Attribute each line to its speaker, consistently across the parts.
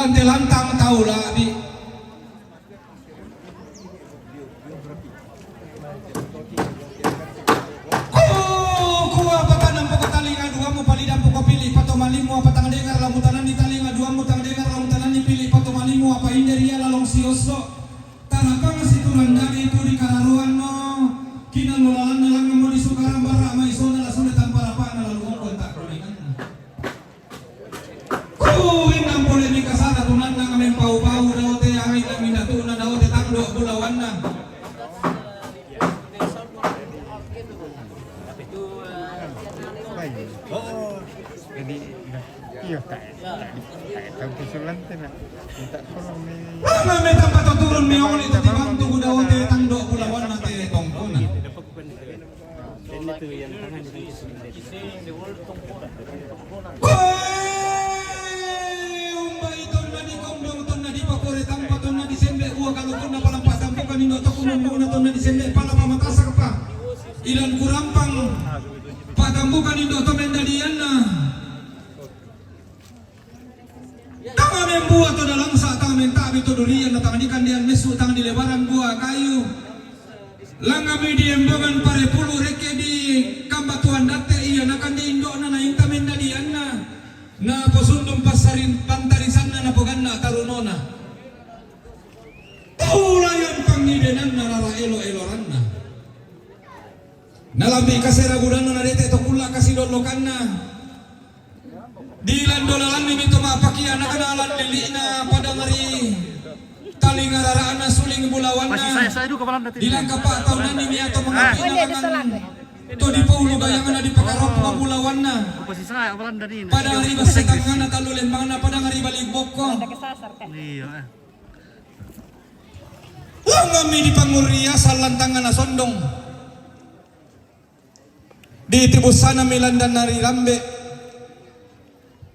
Speaker 1: lantai lantang tahu lah bi. Apa tanam pokok talinga dua mu palidam pokok pilih pato malimu apa tang dengar lamutanan di talinga dua mu tang dengar lamutanan dipilih pato malimu apa inderia lalong sioso tanapa ngasituran dari itu di kararuan no kina nulalan nalang mau di sukaran bara ma isona langsung tanpa apa na lalu kontak permikan inam polemik kasara tunan nang amen pau-pau daote amin amin datuna daote tangdo bulawan na.
Speaker 2: Oh, jadi iya tak tahu kusulan tidak minta tolong nih.
Speaker 1: Lama metang patah turun meol itu dibantu budawote tangdo bulawan na te tongkona.
Speaker 3: Ini tuh yang tangan di sini. Di wall tongkona.
Speaker 1: Umba itu nadi kombong ton nadi papore tampa ton nadi sembe uwa kalau pun palampas tampo kanino to kumumuna ton nadi sembe pala pamatasa pa. Ilan kurampang patambukan indo to mendalian na. Tama membuat to dalam sa tamen tabi to durian na tangan ikan mesu tangan di lebaran buah kayu. Langami di embangan pare pulu reke di kambatuan date iya nakan di indo na inta mendalian na. Na posundum pasarin pantarisan na napoganna tarunona. Ulayan pangidenan na rara elo-eloran na. Nalambi kasera gudano na dete to kula kasi dolokan na. Dilan dolalan ni mito mapakian na kanalan lili na padangari taling araraan na suling bulawan na. Dilang kapataw na ni miyato mga pinalangan. To di paulo gayangan na di pakarop mga bulawan na. Padangari basitangan na talulen mga na padangari baligbok ko. Langami di panguriya sa lantangan na sondong. Di tibus sana milandan nari lambe.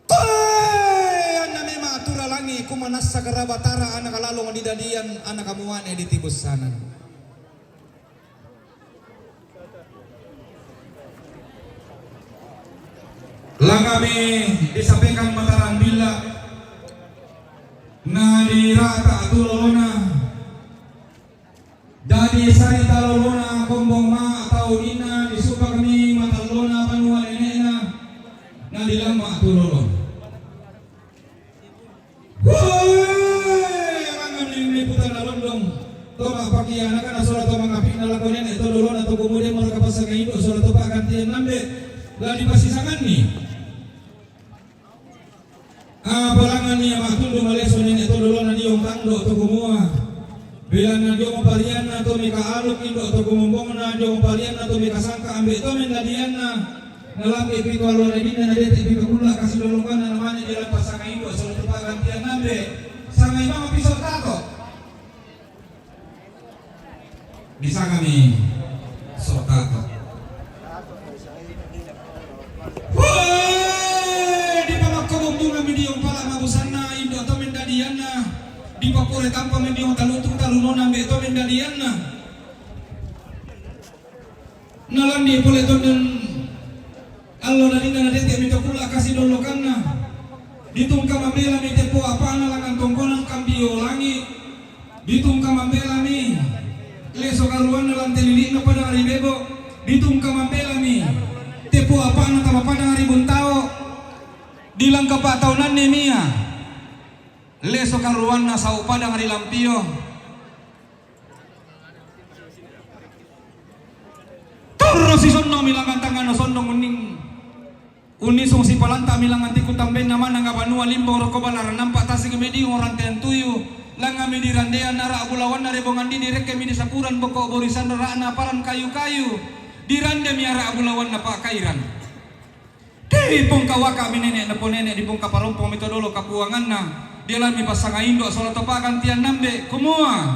Speaker 1: Ana mema atura langi kumanas sa karabatara anak kalalong di dadian anak kamuane di tibus sana. Langami disampaikan mataran bila na dirata atulona. Dadi sari talolona kombong ma atau ina disuka kami matalona panua nenena na dilama tulolon. Woi, mangan ini putar nalondong. Toma pakian akan asal atau mengapik nalakon nenek tololon atau kemudian mereka pasang hidup asal atau pak gantian nambe lah di pasisangan nih. Balangan ni ama tundu maleso nenek tololon na diong tangdo atau kumua. Bila na diong parian na to mika aluk indo atau kumombong na diong parian na to mika sangka ambil to mendadian na nalang ipi ko alon edina na dete ipi kula kasih dolongan na namanya jalan pasangan indo asal tepat gantian nambe sangai mama pisau tato bisa kami sok tato di pamakobong kami diong pala mabusan na indo atau mendadian na di papore tanpa mendiong talutung talunon ambe to mendalian na nalang di pole to dan allo na dinga na dete mito kula kasih dolokan na ditung kamambela mi tepo apa na langan tongkonan kambio langi ditung kamambela mi leso karuan na lantai lili na pada hari bebo ditung kamambela mi tepo apa na kama pada hari buntao dilang kapataunan ni mia leso karuan na sa upadang hari lampio turro si sondo milangan tangan na sondong unisong si palanta milangan tiku tamben naman nga banua limbong rokobalar nampak tasing medi orang tentuyu langami di randean nara abulawan na rebongan dini reke mi di sapuran boko borisan nara na paran kayu-kayu di rande miara abulawan na pakairan di pong kawaka minene na po nene di pong kaparompong mitodolo kapuangan na dialan mi pasangan indo soal topakan tian nambe kumua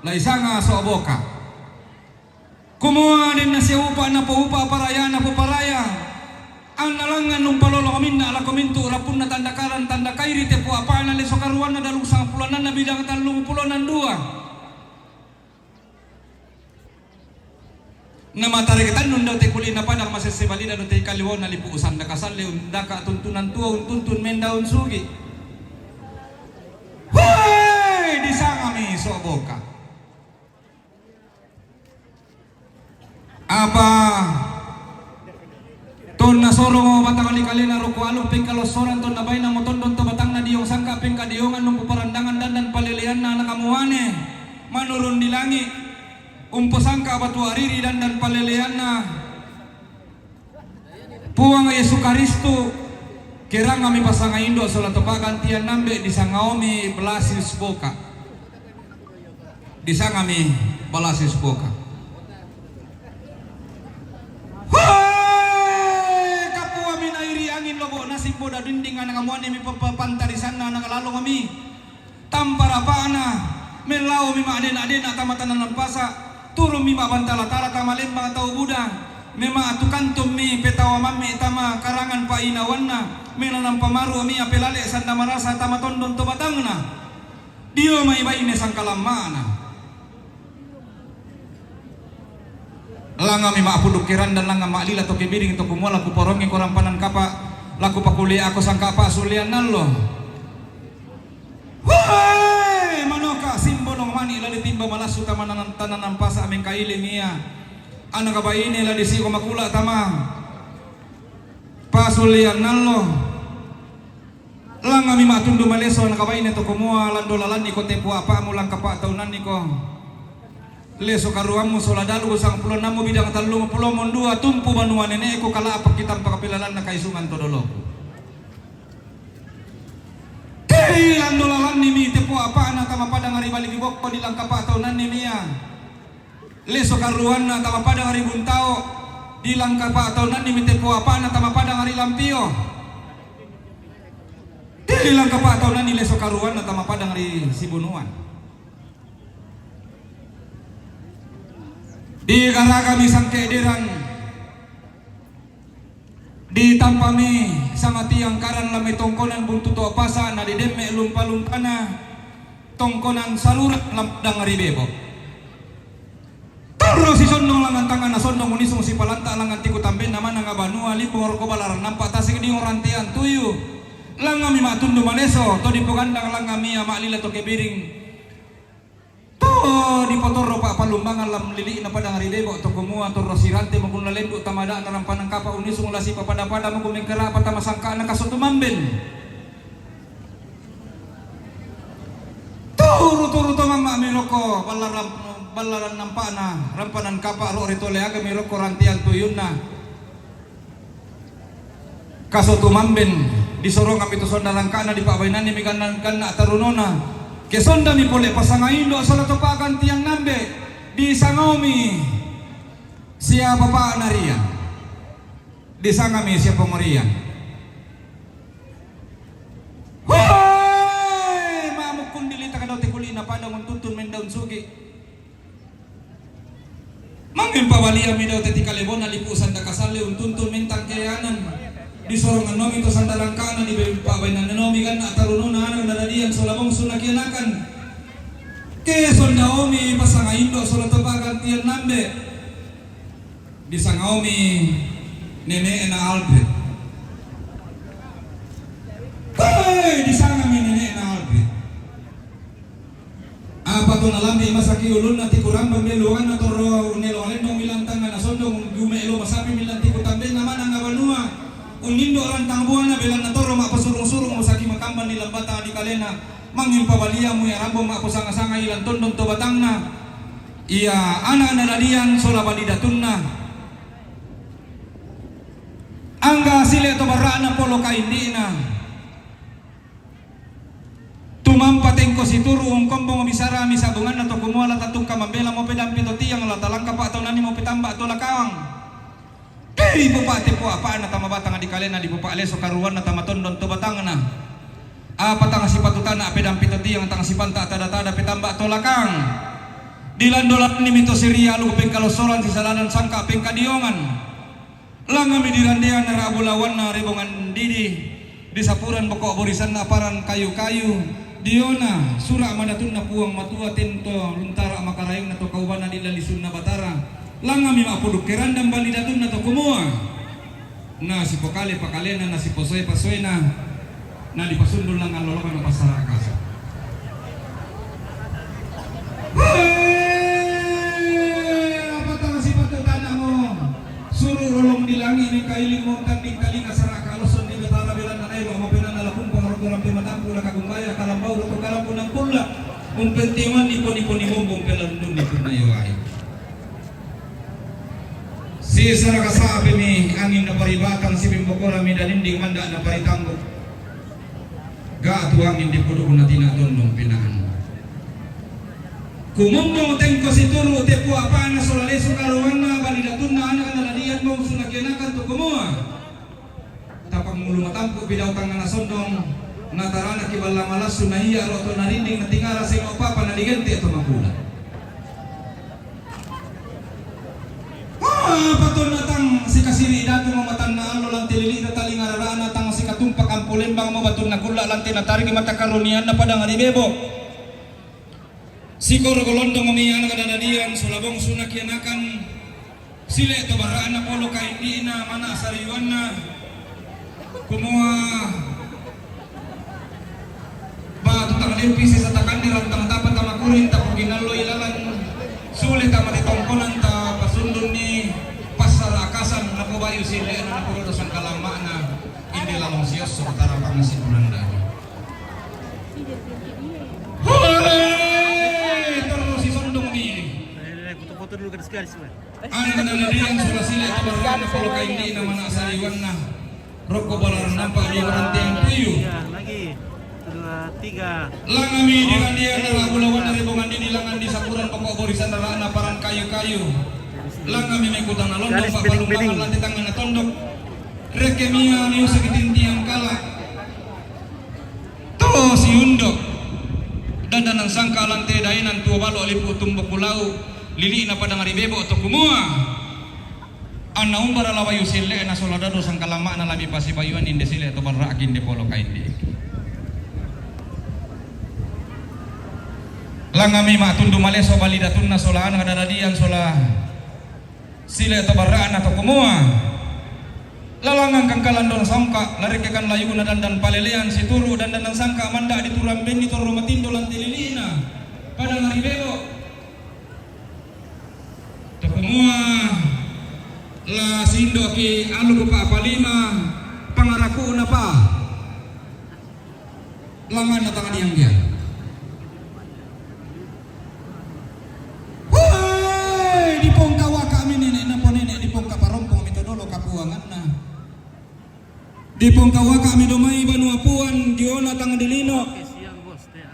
Speaker 1: laisanga so aboka kumua din na siya upa na po upa paraya na po paraya ang nalangan nung palolo kaminna ala kumintu rapun na tandakaran tanda kairi te po apa na leso karuan na dalung sang pulanan na bidang talung pulanan dua na matarikitan nung daw te kulina pa na masisibalina nung te kaliwon na lipuusan na kasali undaka tuntunan tuwa untuntun mendaun sugi soboka. Apa ton na sorong mo batang alikali na ruko along pingkalosoran ton na bay na motondon to batang na diyong sangka pingkadiyongan nung puparandangan dan palilihan na nakamuhane manurun di langit umpusangka batu ariri dan palilihan na puang Yesu Karisto kirang kami pasang Indo sola topagantian nambe di sangaomi belasis boka di sangami belasis boka. Lobo nasib boda dinding anak kamu ani mi pantari sana anak lalu kami tampar apa ana melau mi maden tamatan nan pasa turun mi bantala tara tamalembang atau buda mema atukantum mi petawa mami tama karangan pa inawanna melanam pamaru mi apelale sanda marasa tamatondon to batangna dio mai baine sangkalamana langa mi maapuduk kiran dan langa maalila to kebiring to kumala ku porongi korang panan kapa laku pakuliah aku sangka apa sulian nalo. Woi, manoka simbolong mani lali timba malas utama tanan pasa ameng kaili mia. Anak apa ini lali siko makula tama. Pasulian nalo. Lang ami matundu maleso anak apa ini to kumua landolalan niko tepu apa mulang kapa tahunan niko. Leso karuamu soladalu sang pulau namu bidang talung pulau mondua tumpu banua nenek ko kala apa kita pakapilalan na kaisungan to dolo. Kei landolalan nimi tepu apa na tama padang hari balik ibok ko dilang kapa tahunan nimia. Leso karuan na tama padang hari buntao dilang kapa tahunan nimi tepu apa na tama padang hari lampio. Dilang kapa tahunan ni leso karuan na tama padang hari sibunuan. Di karaga misang kederan di tampami sama tiang karan lami tongkonan buntu to pasa na di demme lumpa-lumpana tongkonan salurat lamdang ribebo terus si sondong langan tangan na sondong unisong si palanta langan tiku tamben naman nga banua lipong orko balaran nampak tasik di orantian tuyu langami matundu maneso to di pogandang langami amalila to kebiring di potoro pa palumbangan lam lili na padang ridebo to kumua to rosirante mo kun lalendo tamada na rampanang kapa unisong lasi papada-pada mo kumengkara patama sangka na kasutumamben turu to mama miroko balaran nampana rampanan kapa ro ritole aga miroko rantian tuyun na kasutumamben disorong kami to sondaran kana di pabainan ni miganan kana tarunona kesonda mi pole pasangaindo sa latopakan tiang nambe di sangomi siapa pa narian di sangami siapa merian woi mamuk kundilita kadau tekulina pada mentuntun mendaun sugi mangin pawalia mi daw tetika lebona lipusan da kasale untuntun mentang kayanan di sorongan nomi to sandalang kanan di pabainan nomi kan atarununa anak nadadian solabong sunakianakan ke sondaomi pasangaindo solatobagan tian nambe di sangaomi nene na Albert di sangami nene na Albert apa to nalambi masaki ulun na tikurang bambeluan na toro nelongan no milantangan na sondong gumelo masapi milanti ko tambe naman ang abanua unindo orang tangbuana belan na toro mapasurung-surung musaki makamban nilang bata di kalena mangimpabalia mo ya rambong mapusanga-sanga ilang tondong to batangna iya anak nadadian sola balidatunna angga sile to barana polo kaindina tumampateng ko si turu ang kombong bisara misabungan na to kumuala tatung kamambela mo pedampi to tiyang latalang kapa atau nani mo pitamba to lakawang di bupati po apa na tamabatang di kalena di bupa aleso karuan na tamatondon to batang na apa tanga si patutan na apedam pitoti ang tanga si panta tada-tada pitamba tolakang dilandolan ni mito siria lu pengkalosoran si salanan sangka pengkadiongan langami dirandean na rabulawan na ribongan didi di sapuran bokok borisan na paran kayu-kayu diona sura manatun na puang matua tento luntara makarayong na to kauban na dilalisun na batara langami mapuduk kerandang balidatun na to kumua na si pokale pakale na si posoy na di pasundul lang ang lolokan ng pasarakas ini kailing mo tanding kalinga sa kaloson di betara bilan na nayo mapinan na lakong pangarutulang pimadampo na kagumbaya kalambaw na kalampo ng pula umpentiman ipon-ipon imumbong pelandun ito na iyo ay si sarakasabi ni angin na paribatang si Bimbokora midalinding manda na paritanggo gaatuang hindi po doon na tinatundong pinaan kumumbong tengko si turu tepo apa na solaleso karuan na balidatun na anak naladian mo sunakyanakan to kumuha tapang mulu matampo bidaw kang nasondong natarana kibala malas sunahiya roto narinding natingara sa ino papa naligente ito magulat patun natang si kasiri dato mamatan na ano lang tilili na taling araraan natang si katumpak ang pulembang mabatun na kula lang tinataring mata karunian na padang aribebo si korogolondong umiyan na kadadadian sulabong sunakyanakan sila ito baraan na polo ka hindi na mana sariwan na kumuha ba ito takalimpisi sa takan ni rantang dapat tamakurin tapos ginalo ilalan sulit ang matitongkonan ta pasundon ni pasarakasan na po ba yung sila na napurutos ang kalama na hindi lamang siyos so katarapang na sinunanda
Speaker 3: Foto dulu kan sekali sih.
Speaker 1: Ang nananadian sila sila ito barang na polo ka hindi na manasariwan na roko balaran nampak di ranting tuyo
Speaker 3: Lagi 2, 3
Speaker 1: lang kami dirandian na lagulawan na ribungan dinilangan di sakuran pagkaborisan na parang kayu-kayu lang kami may kutang na londong papalumbangan lang titangan na tondok rekemia niyo sa kitintiang kala to si undok dandan ng sangkalan te dainan tuwa balo alipu tumbok pulau lili na padang aribebo to kumuha ang naumbara lawayo sila na soldado sang kalama na labi pasibayuan inde sila to barrakin de polo kaindi lang kami matundu maleso balidatun na solahan kadadadian sola sila to barraan na to kumuha lalangang kang kalandon sangka larikekan layu na dandan palelean si turu dandan ng sangka manda di turambeng di turu matindo lang tililina padang aribebo to kumuha la sindo ki alu pa palima pangaraku na pa langan na tangan yang dia woi di pongkawa kami nenek na po nenek di pongka parompong mitodolo kapuangan na di pongkawa kami domai banua puan diona tangan dilino
Speaker 3: siang bos teh.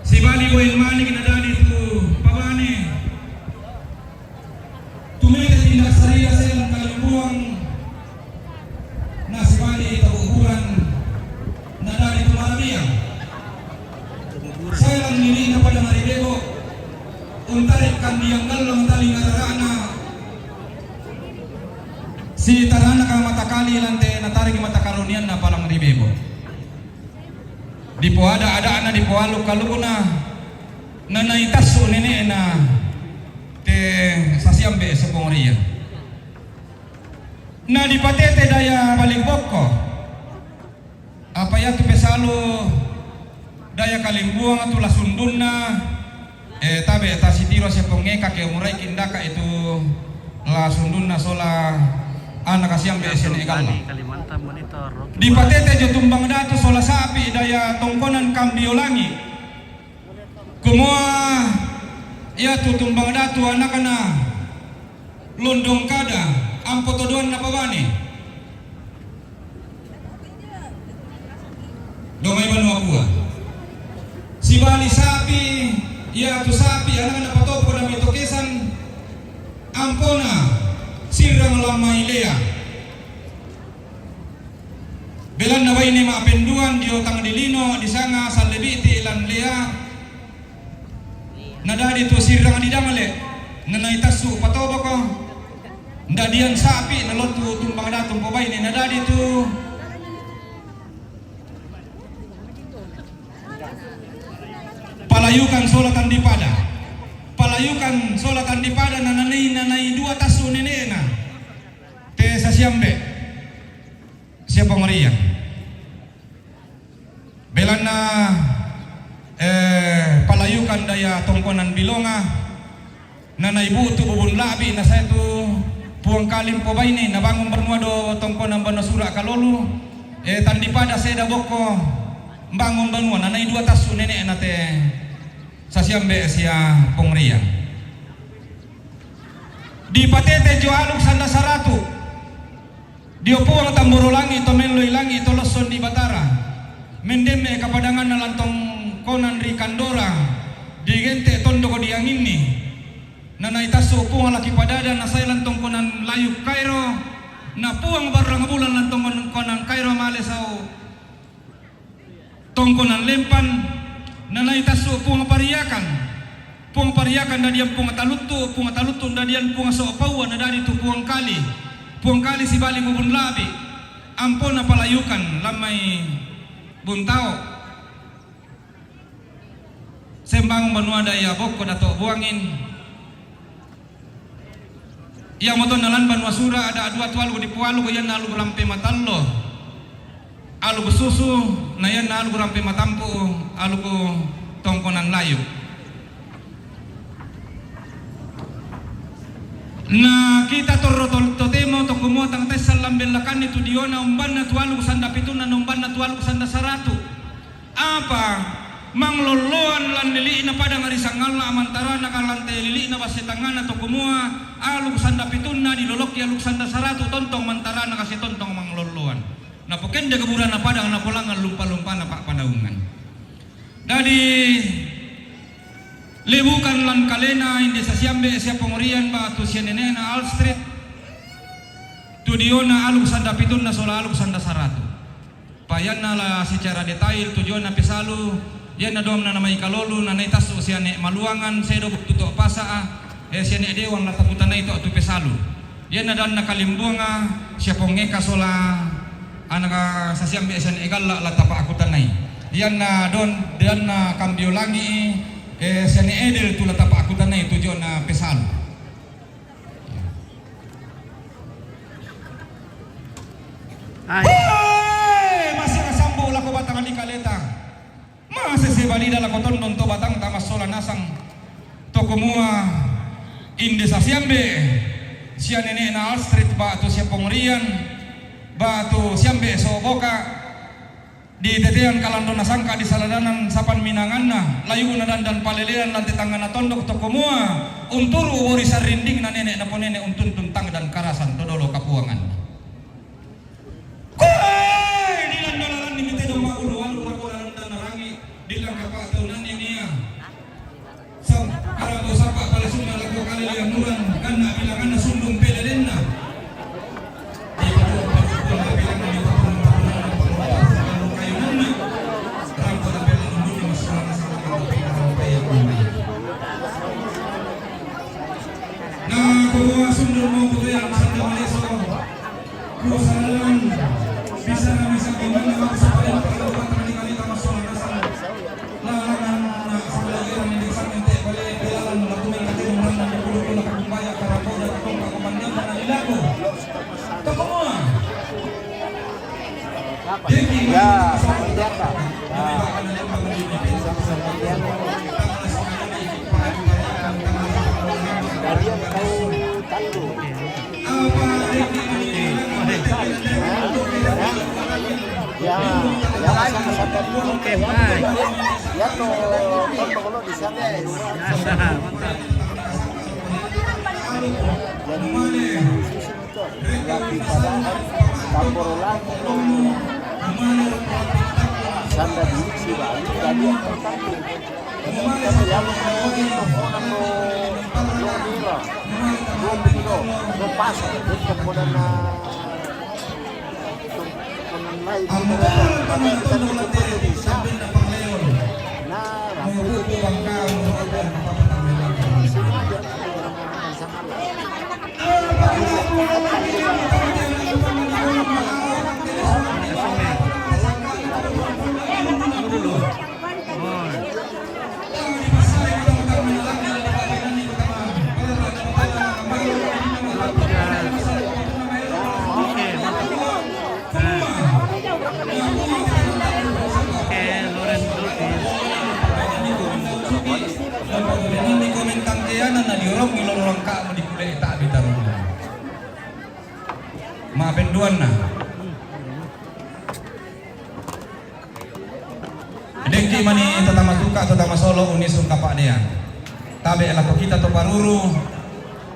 Speaker 1: si bali ko ilmani kinadali tu pabane tumeka tindak sariya silang kalibuang na si bali tabuhuran na dali tumaramiya silang nili na pada maribego untarik kan diyang galong taling ararana si tarana ka matakali lante natarik matakarunian na palang ribebo di po ada na di po aluk kaluna na naitaso nini na te sasiambe sa pongriya na di patete daya baligboko apa ya kipesalo daya kalimbuang atau lasundun na tabe ta sitiro siya pongeka ke umuray kindaka itu lasundun na sola anak kasiambe sini ekalla
Speaker 3: Kalimantan monitor.
Speaker 1: di patete jo tumbang datu sola sapi daya tongkonan kambio langi kumua ya tu tumbang datu anak na londong kada ampotodoan na pabani domay banua buah si bali sapi ya tu sapi anak na patopo na mitokesan ampona sirang lamay lea belan na way ni maapenduan di otang dilino di sanga sa lebiti ilan lea nadadi tu sirang di damale nanaitasu patobo ko ndadian sapi nalotu tumbang datung pabay ni nadadi tu palayukan solatan di pada palayukan solatan di pada nanay dua tasu nenena te sa siambe siapa Maria belan na palayukan payukan daya tongkonan bilonga na naibu tu bubun labi na saya tu puang kalim po baini na bangun bernua do tongkonan banasura kalolu tandi pada saya boko bangun bangun na nai dua tasu nenek nate sasiambe sia pongria di patete jo aluk sanda saratu dio puang tamboro langi to menloi langi to loson di batara mendeme kapadangan na lantong konan ri kandora digente tondo ko diangin ni na naitaso puang laki padada na saya lantong konan layu Kairo na puang barang bulan lantong konan Kairo malesau tongkonan lempan na naitaso puang pariakan dadian puang talutu dadian puang sopawa na dari tu puang kali si bali bubun labi ampun na palayukan lamai buntao sembang benua daya boko dato buangin yang moton nalan banua sura ada dua tualu di pualu yan nalu berampe matallo alu besusu na yan nalu berampe matampu alu ko tongkonan layu na kita totemo to kumua tang tes salam belakan itu diona umban na tualu sanda pituna umban na tualu sanda saratu apa mangloloan lan lili na padang arisangal na amantara na kalante lili na basetangan atau kumua aluk sanda pituna di lolok ya aluk sanda saratu tontong mantara na kasi tontong mangloloan na poken de keburan na padang na pulangan lumpa-lumpa na pak padaungan dari lebukan lan kalena indi sasiambe sia pengorian ba tu sia nenena All Street tu diona aluk sanda pituna sola aluk sanda saratu payana la secara detail tujuan na pesalu yan na dom na namay kalolu na naitas o siya ne maluangan sedo tuto pasa siya ne dewang nataputan na ito at pesalu yan na dan nakalimbunga siya pongeka sola anaka sa siyang siya ne egal la tapa akutan na yan na don dan na kambyo langi siya ne edel tu la tapa akutan na tujuan na pesalu masih kasambo lako batangan di kaleta masih sebalida la koton don to batang tamas sola nasang to kumua inde sasiambe sia nene na All Street ba to sia pongrian ba to siambe so boka di tetean kalando nasangka di saladanan sapan minanganna layu na dan palelean lan tetangga na tondok to kumua unturu wori sarinding na nene na ponene untun tuntang dan karasan todolo kapuangan di landaran ni mite do maulo alu rakolan dan narangi dilang kapatunan ini ya sam karabo sapa pala summa lagu kali yang murang kana bilangan na sundung peledenna di pala bilangan di kayunna rampo da belen mundu masalah sama na kuwa sundung mo putu yang sanda maleso kusalan bisa gimana aku supaya kalau kali masalah nasang larangan na sebelagiran di desa ente boleh belalan laku mengati orang dan dulu kumbaya karabo dan tong kakomandang dan ilago to semua ya sandiaka dari tahu ya sama-sama dulu ya to kalau di sana jadi itu lebih pada campur lagi sanda di si Bali jadi yang terpenting kita yang orang lo dilo lo pasa kemudian lain kita Indonesia nah rambut yana na diorong ngilorong ka mo di kulay ta bitarong. Mapenduan na. Dengki mani tatama tuka tatama solo unisung kapak dia. Tabe ala kita to paruru.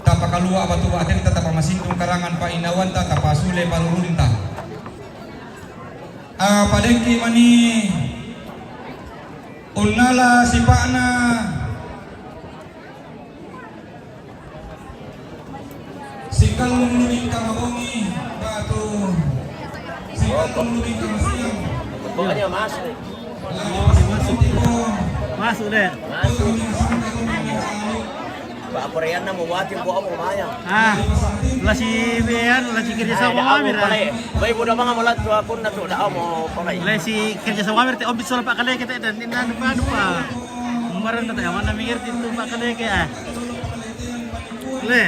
Speaker 1: Tapa kalua batu aten tatapa masindung karangan pa inawan ta tapa sule parururin ta. Padengki mani unala sipana sikal nuluring kamabongi batu sikal nuluring kamasiang
Speaker 4: Pokoknya masuk.
Speaker 3: Masuk deh.
Speaker 4: Pak Korean na membuatin buah rumahnya.
Speaker 3: Lah si Bian, lah si kerja sama Amir.
Speaker 4: Baik udah bang mulat tua pun na sudah mau pakai.
Speaker 3: Lah si kerja sama Amir teh obis soal Pak Kale kita dan indan lupa. Kemarin kata mana mengerti itu Pak Kale ke. Le.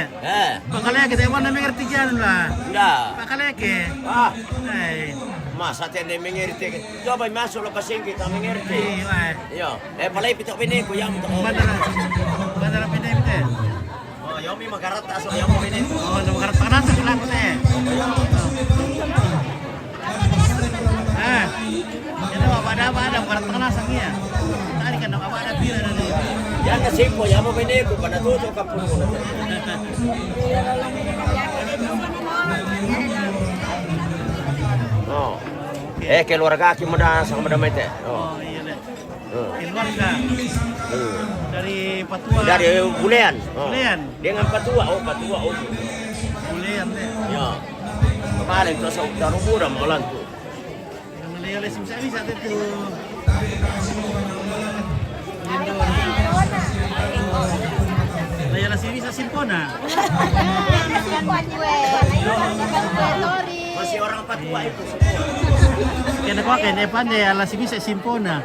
Speaker 3: Pak Kale kita mana mengerti kan lah.
Speaker 4: Enggak.
Speaker 3: Pak Kale ke.
Speaker 4: Masa tende mengerti. Coba masuk lepas ini kita mengerti.
Speaker 3: Iya.
Speaker 4: Iya. Palay pitok pini ko yang
Speaker 3: Bandara pindah pindah.
Speaker 4: Oh, yomi magarat aso yang mo pini.
Speaker 3: Oh, magarat panas sila ko teh. Jadi ada magarat panas angnya. Tadi kan ada pira dari.
Speaker 4: Yan kasi ko yang mo pini ko pada tuto ka puno. Oh. Keluarga aki muda sang muda mete.
Speaker 3: Oh, iya deh. Keluarga. Dari Patua.
Speaker 4: Dari Bulean.
Speaker 3: Bulean.
Speaker 4: Dengan Patua, Patua.
Speaker 3: Bulean deh.
Speaker 4: Ya. Kemarin tuh saudara muda malan tuh.
Speaker 3: Yang lihat sim saya saat itu. Layar sini bisa simpona.
Speaker 4: Masih orang Patua itu.
Speaker 3: Kena kau kena pandai alas bisa simpona.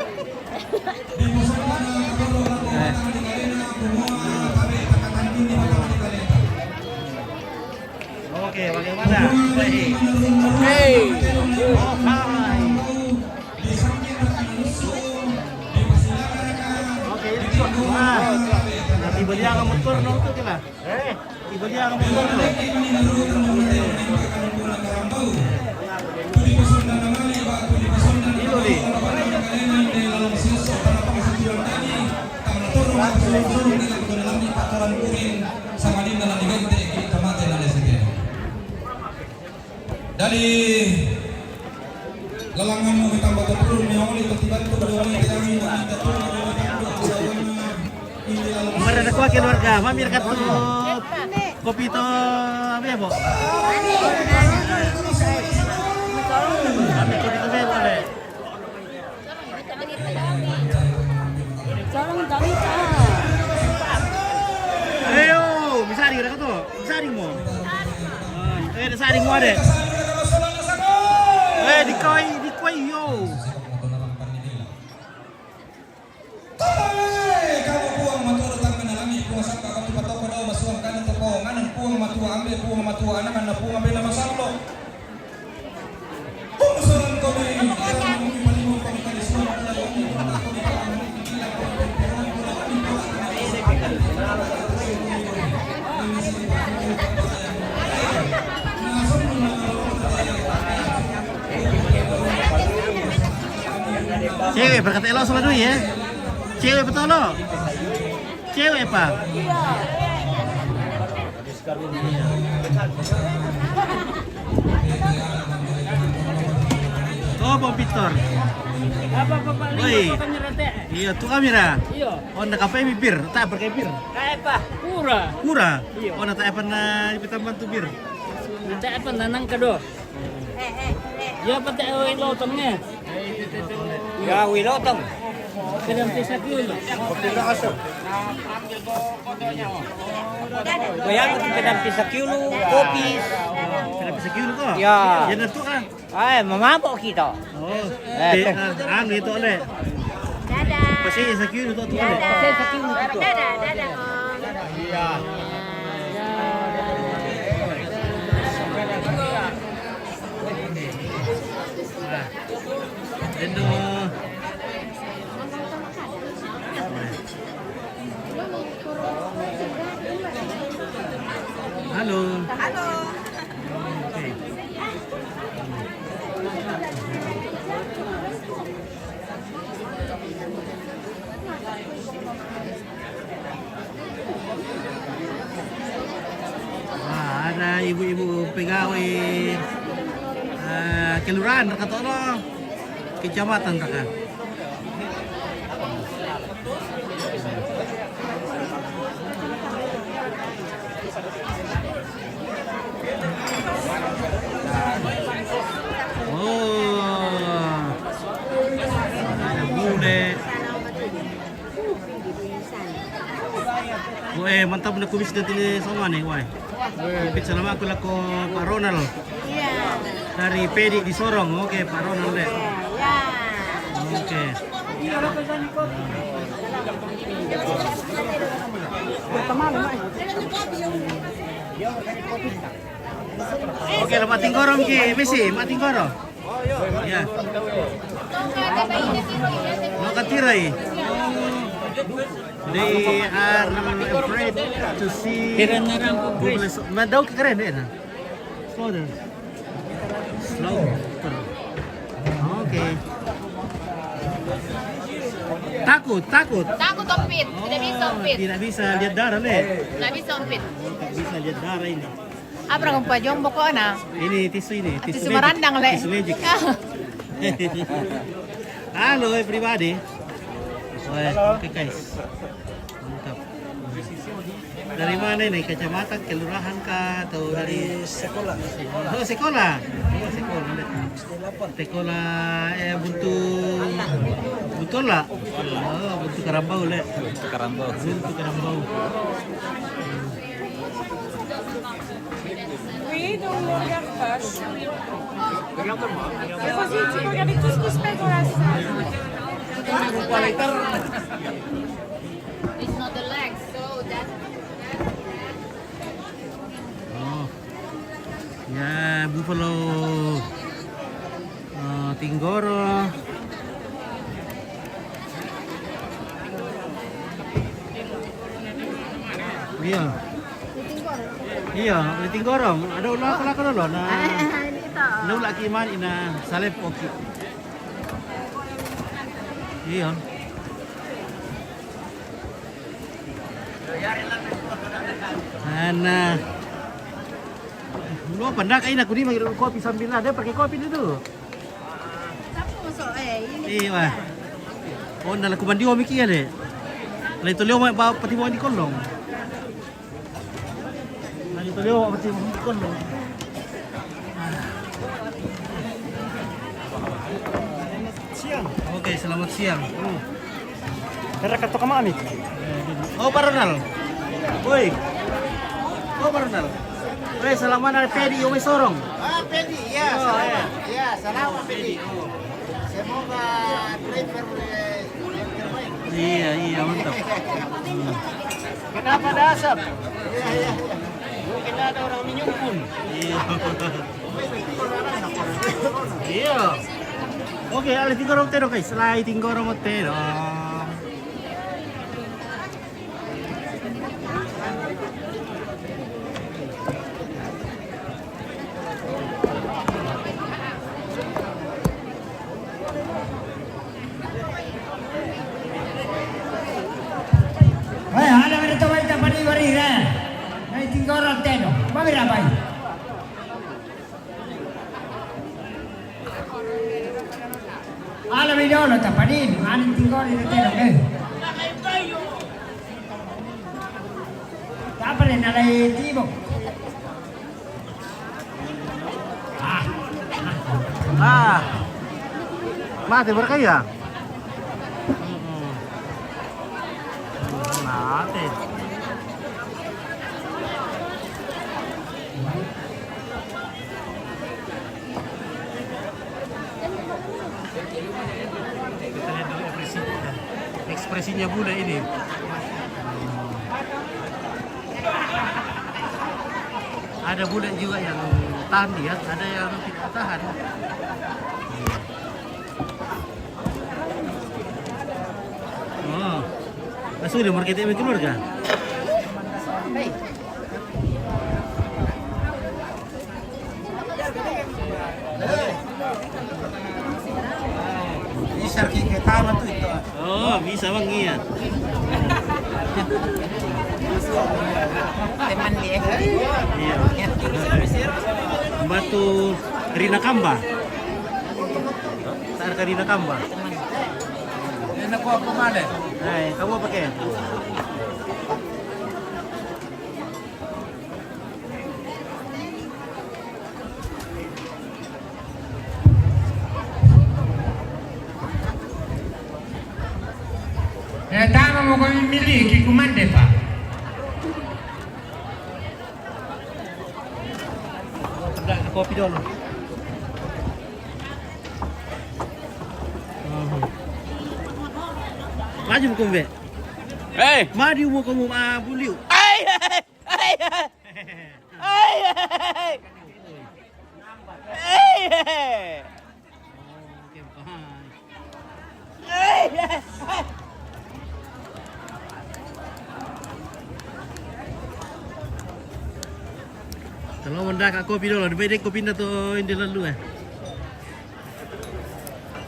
Speaker 3: Oke, bagaimana? Baik.
Speaker 4: Hey.
Speaker 3: Oh, hai. Oke, itu. Nanti beli yang motor nonton kita. Beli yang motor. Itu di.
Speaker 1: Dari lalangan mo tambah turun ni oli ketiban tu berani kami
Speaker 3: Kemarin aku keluarga, mamir kat kopi to apa ya, Bu? Ambil kopi to boleh. Ayo, bisa ring kat tu. Bisa ring mo. Ada saring mo ada. Dikoi yo.
Speaker 1: Kamu puang matua datang menalami puang sangka kau patau pada masuang kanan toko nganan puang matua ambil puang matua anak anak puang ambil nama sanglo. Pungsuran kau ini paling pangkali semua
Speaker 3: Cewek berkata elo sama dulu ya. Cewek betul lo. Cewek apa? Oh, Bang Victor.
Speaker 5: Apa Pak
Speaker 3: Oi.
Speaker 5: kamera teh?
Speaker 3: Iya, tuh kamera.
Speaker 5: Iya.
Speaker 3: Oh, nak kafe bibir, tak berkai bir.
Speaker 5: Kayak apa? Pura.
Speaker 3: Murah.
Speaker 5: Iya.
Speaker 3: Oh, nak tak pernah ditamban tuh bir.
Speaker 5: Nanti apa nanang kado? Ya pati awin lotongnya.
Speaker 4: Ya wilotong.
Speaker 5: Kedam tisa kilo.
Speaker 4: Bayar itu kedam pisa kilo kopi.
Speaker 3: Kena bisa kilo kok.
Speaker 4: Ya.
Speaker 3: Ya tu kan.
Speaker 4: Memabok kita.
Speaker 3: Oh, itu oleh.
Speaker 6: Dadah.
Speaker 3: Pasti sakit itu oleh.
Speaker 5: Saya sakit itu.
Speaker 6: Dadah, dadah Om.
Speaker 4: Iya.
Speaker 3: Endo. Oke. Wah, ada ibu-ibu pegawai kelurahan dekat ono kecamatan dekat. Oh, ada bule. Woi, mantap na kumis na tini sama nih, woi. Pizza nama aku lako Pak Ronald
Speaker 6: Iya.
Speaker 3: dari Pedi di Sorong. Oke, Pak Ronald deh.
Speaker 6: Ya.
Speaker 3: Oke. Oke, lah mating gorong ki, misi, mating gorong. Ya. Mau katirai. They are afraid to see. Madau keren deh. Slow deh. Slow. Oke. Takut.
Speaker 6: Takut ompit, tidak bisa ompit.
Speaker 3: Tidak bisa lihat darah deh.
Speaker 6: Tidak bisa ompit.
Speaker 3: Tidak bisa lihat darah ini.
Speaker 6: Apa kang pajombo ko na?
Speaker 3: Ini tisu ini.
Speaker 6: Tisu marandang le.
Speaker 3: Tisu magic. Halo everybody. Oke guys. Mantap. Dari mana ini? Kecamatan, kelurahan kah atau dari sekolah? Oh, sekolah. Oh, sekolah. Sekolah Buntu lah. Oh, Buntu Karambau le. Buntu Karambau.
Speaker 7: Oui, donc on regarde pas. Et vas-y, tu peux regarder tout ce qui se passe dans la salle.
Speaker 6: It's not the legs, so that.
Speaker 3: Oh. Ya, buffalo Tinggoro. Iya. Iya, di Tinggorong. Ada ulah kala dulu na. Ada ulah kiman ina salep oki. Iya. Ana. Lu pendak kain aku ni manggil kopi sambil ada pakai kopi dulu. Iya. Oh, nala kumandiwa miki ya deh. Lain tu leo mau pati mau di kolong. Lain tu leo pati mau di kolong. Siang. Oke, selamat siang.
Speaker 2: Tara ka to kami.
Speaker 3: Oh, Pak Ronald. Woi. Oh, Pak Ronald. Woi, selamat dari Pedi Umi Sorong.
Speaker 8: Ah, Pedi, ya, selamat. Ya, selamat Pedi. Semoga driver yang terbaik.
Speaker 3: Iya, mantap.
Speaker 8: Kenapa ada asap? Iya. Mungkin ada orang menyumpun.
Speaker 3: Iya. Iya. Oke, alle Tinggorong tero guys. Selain Tinggorong tero.
Speaker 8: Ada mereka baca pada hari ini. Nanti tinggal orang teno. Bagi apa? Ada video lo tak pada ini. Ada tinggal di teno. Apa ni nak tibo?
Speaker 3: Mati berkaya. Mati. Kita lihat dulu ekspresinya Bunda ini. Ada budak juga yang tahan dia, ada yang tidak tahan. Oh, langsung dia marketing keluarga. tawang iya.
Speaker 6: Teman dia.
Speaker 3: Iya. Batu Rina Kamba. Tar Rina Kamba.
Speaker 1: Ini aku apa mana?
Speaker 3: Hai, kamu apa ke?
Speaker 2: Tama mo kami miliki kumande pa.
Speaker 3: Kopi dulu. Maju kumbe.
Speaker 4: Hey!
Speaker 3: Maju mo kamu buliu.
Speaker 4: Ay! Ay! Ay! Ay!
Speaker 3: Kalau mendak kopi dulu, beda kopi na to hindi lalu.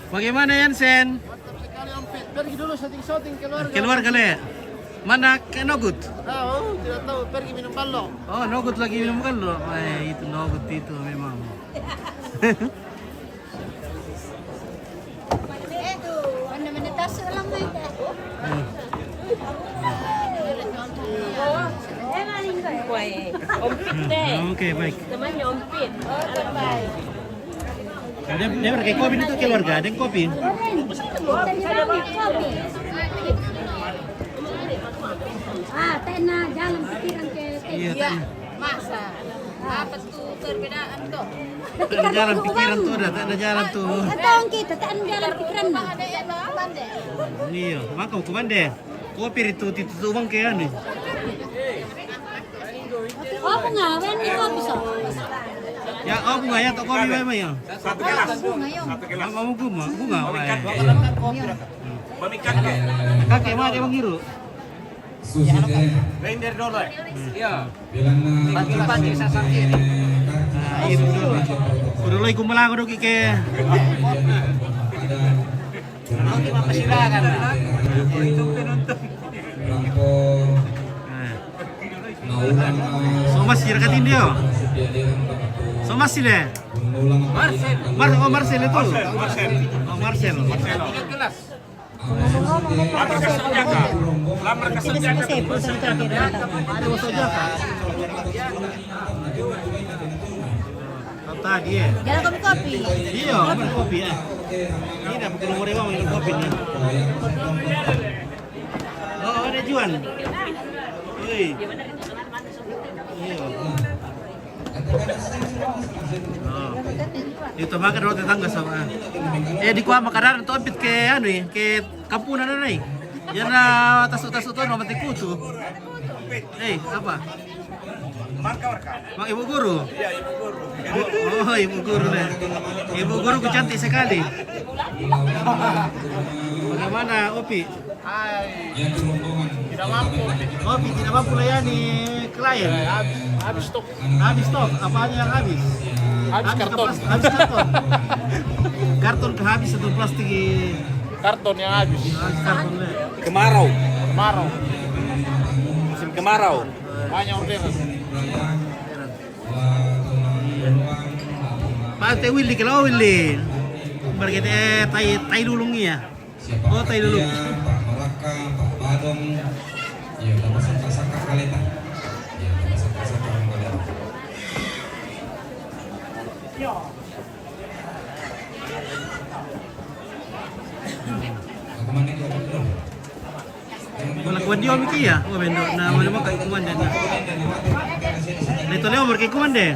Speaker 3: Bagaimana Yansen?
Speaker 8: Pergi dulu shooting keluarga.
Speaker 3: Keluar kali. Mana ke Nogut?
Speaker 8: Tahu, tidak tahu. Pergi minum balok.
Speaker 3: Oh, Nogut lagi minum kan lo. Itu Nogut itu memang. Oke, baik.
Speaker 5: Temannya ompit.
Speaker 3: Dia pakai kopi itu keluarga, ada yang kopi.
Speaker 9: Tena jalan pikiran ke
Speaker 3: Iya,
Speaker 6: Ya, masa. Apa tuh perbedaan tuh?
Speaker 3: ada jalan pikiran tuh, ada jalan tuh.
Speaker 9: Tahu kita, tak ada jalan pikiran mah.
Speaker 6: Ada yang apa deh?
Speaker 3: Iya, maka kumande. Kopi itu uang kayak anu.
Speaker 9: Oh, pengawen ni kau bisa.
Speaker 3: Ya, oh bunga ya, tak kopi memang ya.
Speaker 9: Bunga yung.
Speaker 3: Kamu bunga. Kakek mah dia mangiru.
Speaker 1: Susi deh.
Speaker 4: Reindeer dulu.
Speaker 1: Bilang na
Speaker 8: Pagi-pagi saya sakit.
Speaker 3: Itu dulu. Udah lagi kumalang udah kike.
Speaker 8: Nanti mah persilakan.
Speaker 1: Lampo naulang
Speaker 3: So masih deketin dia. So masih deh. Marcel itu. Oh Marcel. Tadi ya.
Speaker 9: Jalan kopi-kopi.
Speaker 3: Iya, minum kopi ya. Ini dah bukan umur emang minum kopi nih. Oh, ada Juan. Woi. Iya. Oh. Itu makan roti tangga sama. Di kuah makanan itu ambit ke anu ke kampunan ada nih. Yana tasu tuh nomor kutu. Apa? Mang ibu guru. Iya, ibu guru. Oh, ibu guru deh. Ibu guru cantik sekali. Bagaimana Opi?
Speaker 8: Tidak mampu.
Speaker 3: Opi tidak mampu layani klien.
Speaker 8: Habis stok.
Speaker 3: Habis stok, apanya yang habis?
Speaker 8: Habis karton.
Speaker 3: Habis karton. Karton kehabis satu plastik.
Speaker 8: Karton yang habis.
Speaker 3: Habis karton deh.
Speaker 4: Kemarau.
Speaker 8: Kemarau.
Speaker 4: Musim kemarau.
Speaker 8: Banyak orderan.
Speaker 3: Pak Teh Willy kalau Willy. Berkete tai dulungi ya. Oh, tai dulu.
Speaker 1: Pak Malaka, Pak Badong. Ya, dapat saka kaleta. Ya, dapat saka kaleta. Aku mana kau betul?
Speaker 3: Wala kuwan dia miki ya. Oh, bendo na wala mo kay kumande na. Leto leo berkay kumande.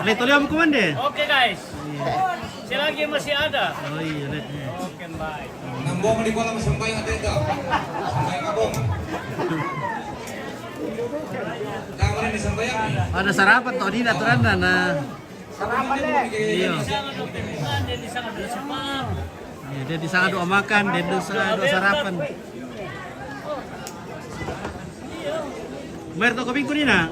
Speaker 3: Leto leo mo kumande.
Speaker 5: Oke guys. Selagi masih ada.
Speaker 3: Oh iya, let.
Speaker 5: Oke, bye.
Speaker 1: Nambong di kolam sampai ada itu. Sampai ngabong. Kamu di sampai
Speaker 3: Ada sarapan to di aturan na.
Speaker 8: Sarapan deh.
Speaker 3: Iya.
Speaker 5: Dia di sana bersepar.
Speaker 3: Iya, dia di sana doa makan, dia di sana doa sarapan. Mer to kopi kunina.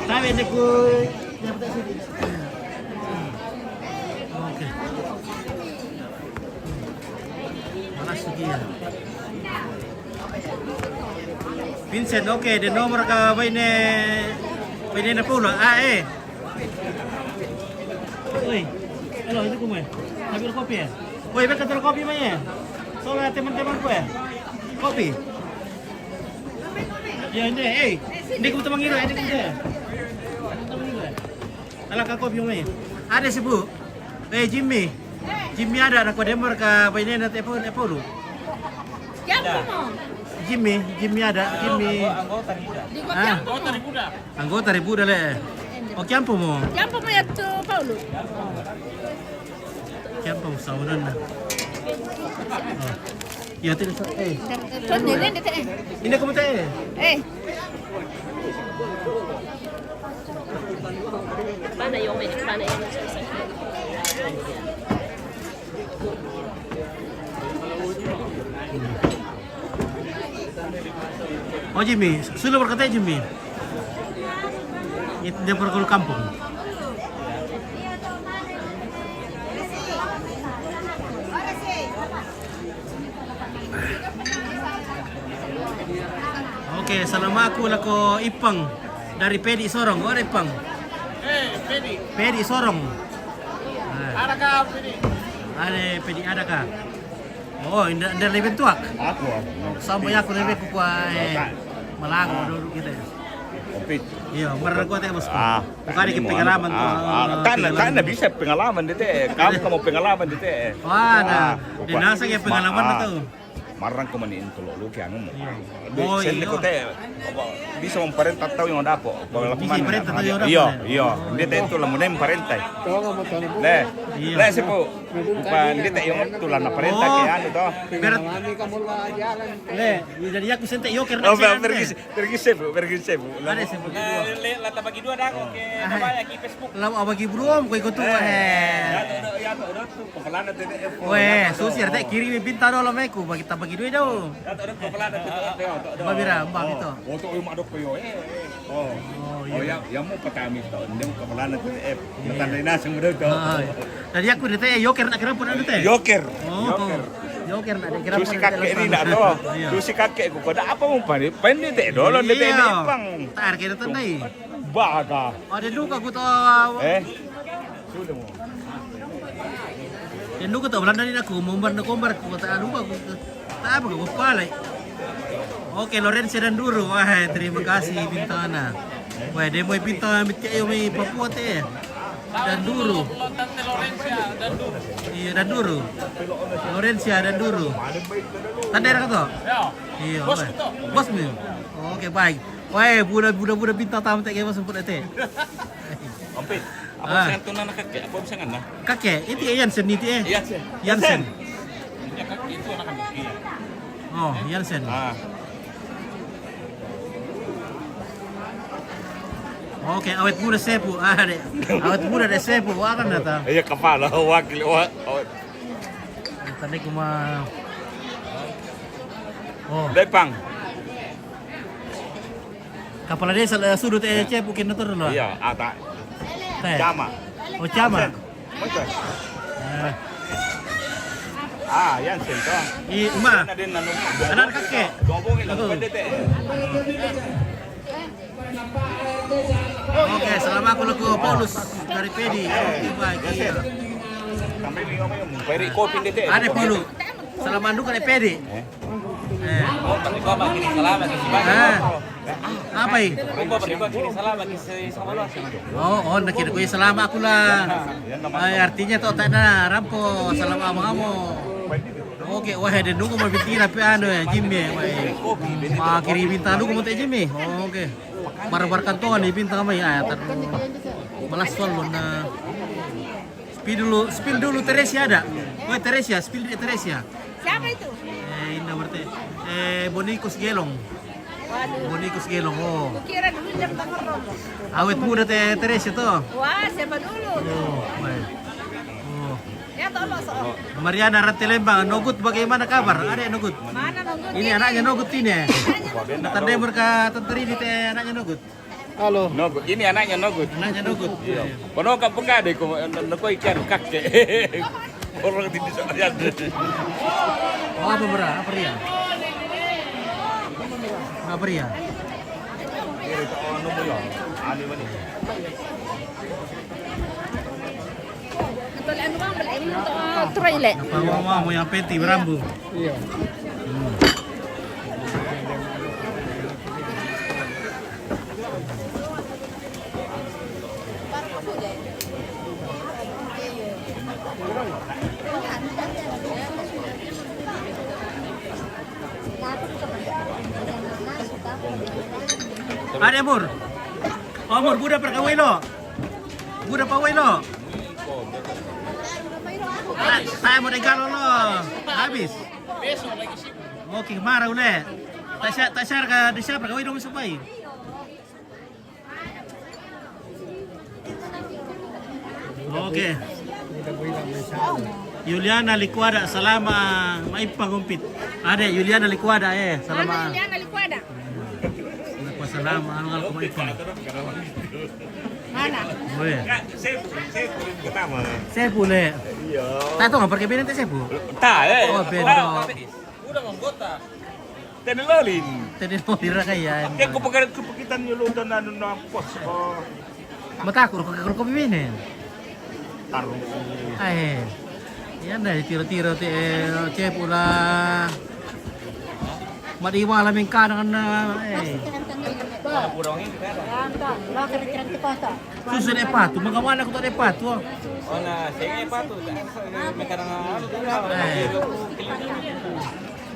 Speaker 3: Tahu ini ku masuk iya. Vincent, oke, de nomor ka baine na pulo. Oi, halo, itu kumain. Ambil kopi ya? Woi, beka taruh kopi mah ya? Soalnya teman-teman gue. Kopi. Ya, ini, ini ku tamang iro, ini ku dia. Alah ka kopi mah ya? Ada sih, Bu. Jimmy. Jimmy ada anak Denver ka baine na pulo.
Speaker 6: Siapa mau?
Speaker 3: Jimmy ada, Jimmy. Anggota ribuda le. O kiampo mo?
Speaker 6: Siapa mau ya tuh Paulo?
Speaker 3: Kiampo saunan na. Ya tidak Ini kamu teh.
Speaker 6: Mana yang mana yang
Speaker 3: Oh Jimmy, sudah berkata Jimmy. Itu dia pergi ke kampung. Oke, selama aku lako Ipang dari Pedi Sorong, ada Ipang. Pedi Sorong.
Speaker 8: Adakah Pedi?
Speaker 3: Ada Pedi adakah? Oh, indah lebih tuak.
Speaker 2: Aku.
Speaker 3: Sampai aku lebih kuat Malago dulu kita.
Speaker 2: Komplit.
Speaker 3: Iya, benar gua teh bosku. Bukan di pengalaman tuh.
Speaker 2: Kan bisa pengalaman dete. Kamu pengalaman dete.
Speaker 3: Wah, nah. Dinasa kayak pengalaman itu.
Speaker 2: Marang ko manin tulo lu kaya mo.
Speaker 3: Oh,
Speaker 2: Sen ko te bisa memperintah tahu yang ada po.
Speaker 3: Bisa perintah tahu yang ada.
Speaker 2: Iya. Hindi te ito lang mo na parentay. Le si po. Pa hindi te yung tulan na parentay kaya ano to.
Speaker 3: Pero le, jadi aku sente yoker
Speaker 2: Oh, pergi sebo.
Speaker 3: Ada sebo.
Speaker 4: Lata bagi dua dah kok ke namanya di Facebook.
Speaker 3: Lam abagi belum ko ikut tuh.
Speaker 4: Ya tuh kepala nanti.
Speaker 3: Weh, susi ada kirim pinta dulu meku bagi bagi duit dah.
Speaker 4: Kepala nanti.
Speaker 3: Babira, mbak itu.
Speaker 2: Oto yung madok ko yo. Oh, ya mo patami to. Hindi mo kapala na TF. Natanda na sa mudo to.
Speaker 3: Jadi aku dite yoker nak kira pun ada teh.
Speaker 2: Joker.
Speaker 3: Yoker nak kira pun.
Speaker 2: Susi kakek ini nak to. Susi kakek ko kada apa mo pa ni. Pwede te dolo de te pang.
Speaker 3: Tar kira tandai.
Speaker 2: Baga.
Speaker 3: Ada luka aku to.
Speaker 2: Sudah mo.
Speaker 3: Dan luka to Belanda ni aku mombar aku tak luka aku. Tak apa aku palai. Oke, Lorenzo dan Duru. Wah, terima kasih Bintana. Wah, dia mau Bintana bicara mai Papua teh. Dan Duru. Iya, dan Duru. Lorenzo dan Duru. Tanda ada kata? Iya. Bos mi. Oke, baik. Wah, budak Bintang tamu tak kaya sempurna teh.
Speaker 4: Ompit. Apa bisa tunan kakek? Apa bisa ngana?
Speaker 3: Kakek, itu Jansen itu Jansen.
Speaker 4: Ya kakek itu anak kami. Iya.
Speaker 3: Oh, Jansen. Oke, awet muda sepu. Ada. Awet muda ada sepu. Wah kan datang.
Speaker 2: Iya kepala wakil.
Speaker 3: Tadi kuma. Oh.
Speaker 2: Lepang.
Speaker 3: Kepala desa sudut cepu kena turun lah.
Speaker 2: Iya, ata.
Speaker 3: Cama. Oh, Cama.
Speaker 2: Jansen to.
Speaker 3: Ima. Anak kakek.
Speaker 2: Ngomongin lang pwede te.
Speaker 3: Oke, selama aku laku Paulus dari Pedi. Baik.
Speaker 2: Sampai bingung mo. Pwede kopi dete.
Speaker 3: Ada Paulu. Selama andu kan Pedi.
Speaker 4: Oh, tapi gua bagi salam bagi si bagi.
Speaker 3: Apa ini?
Speaker 4: Gua bagi salam bagi si sama lo.
Speaker 3: Oh, nak kira gue selama aku lah. Artinya tuh tak ada rampo selama kamu. Oke, wah ada nunggu mau bikin tapi anu ya Jimmy. Wah, kiri bintang nunggu mau teh Jimmy. Oke. Bar-bar kantongan di bintang kami ya. Malas soal mana. Spill dulu Teresia ada. Woi Teresia, spill di Teresia.
Speaker 6: Siapa itu?
Speaker 3: Ini berarti Bonikus Gelong. Bonikus Gelong. Oh.
Speaker 6: Kira dulu jam tangan.
Speaker 3: Awet muda teh Teresia tuh.
Speaker 6: Wah, siapa dulu?
Speaker 3: Oh, baik.
Speaker 6: Ya tolong soal.
Speaker 3: Mariana Rantelembang, Nogut bagaimana kabar? Ada Nogut?
Speaker 6: Mana Nogut?
Speaker 3: Ini anaknya Nogut ini. Tanda berkat tenteri di teh anaknya Nogut.
Speaker 2: Halo. Nogut, ini anaknya Nogut.
Speaker 3: Anaknya Nogut. Iya.
Speaker 2: Kono ka pekade ko nako ikan kakek. Orang di desa.
Speaker 3: Oh, apa bra? Apa ria? Apa ria?
Speaker 2: Ano mo yun? Ano man ito?
Speaker 6: Ano bang balik mo to? Try le.
Speaker 3: Napawawa mo yung peti berambu.
Speaker 8: Iya.
Speaker 3: Ada Amor. Amor, budak perkawin lo. Budak pawai lo. Saya mau regalo lo. Habis. Oke, marah udah. Tak share ke desa perkawin dong sampai. Oke. Yuliana Liquada selama maipang gumpit. Ada Yuliana Liquada selama.
Speaker 6: Yan nalikwada.
Speaker 3: Selama anu kalau maipang.
Speaker 6: Mana?
Speaker 3: Boleh.
Speaker 2: Safe pertama.
Speaker 3: Saya boleh.
Speaker 2: Iya.
Speaker 3: Tak tahu nggak pergi beda saya bu.
Speaker 2: Tak
Speaker 3: Oh beda.
Speaker 2: Tenelolin.
Speaker 3: Tadi mau dirakayan.
Speaker 2: Kaya kupakitan nyo luto na ano na pos ko.
Speaker 3: Mata aku kalau kopi beda.
Speaker 2: Tarong.
Speaker 3: Yan deh tiro-tiro cep ulah. Madi malamin ka dengan susun epatu, magawa ko to epatu.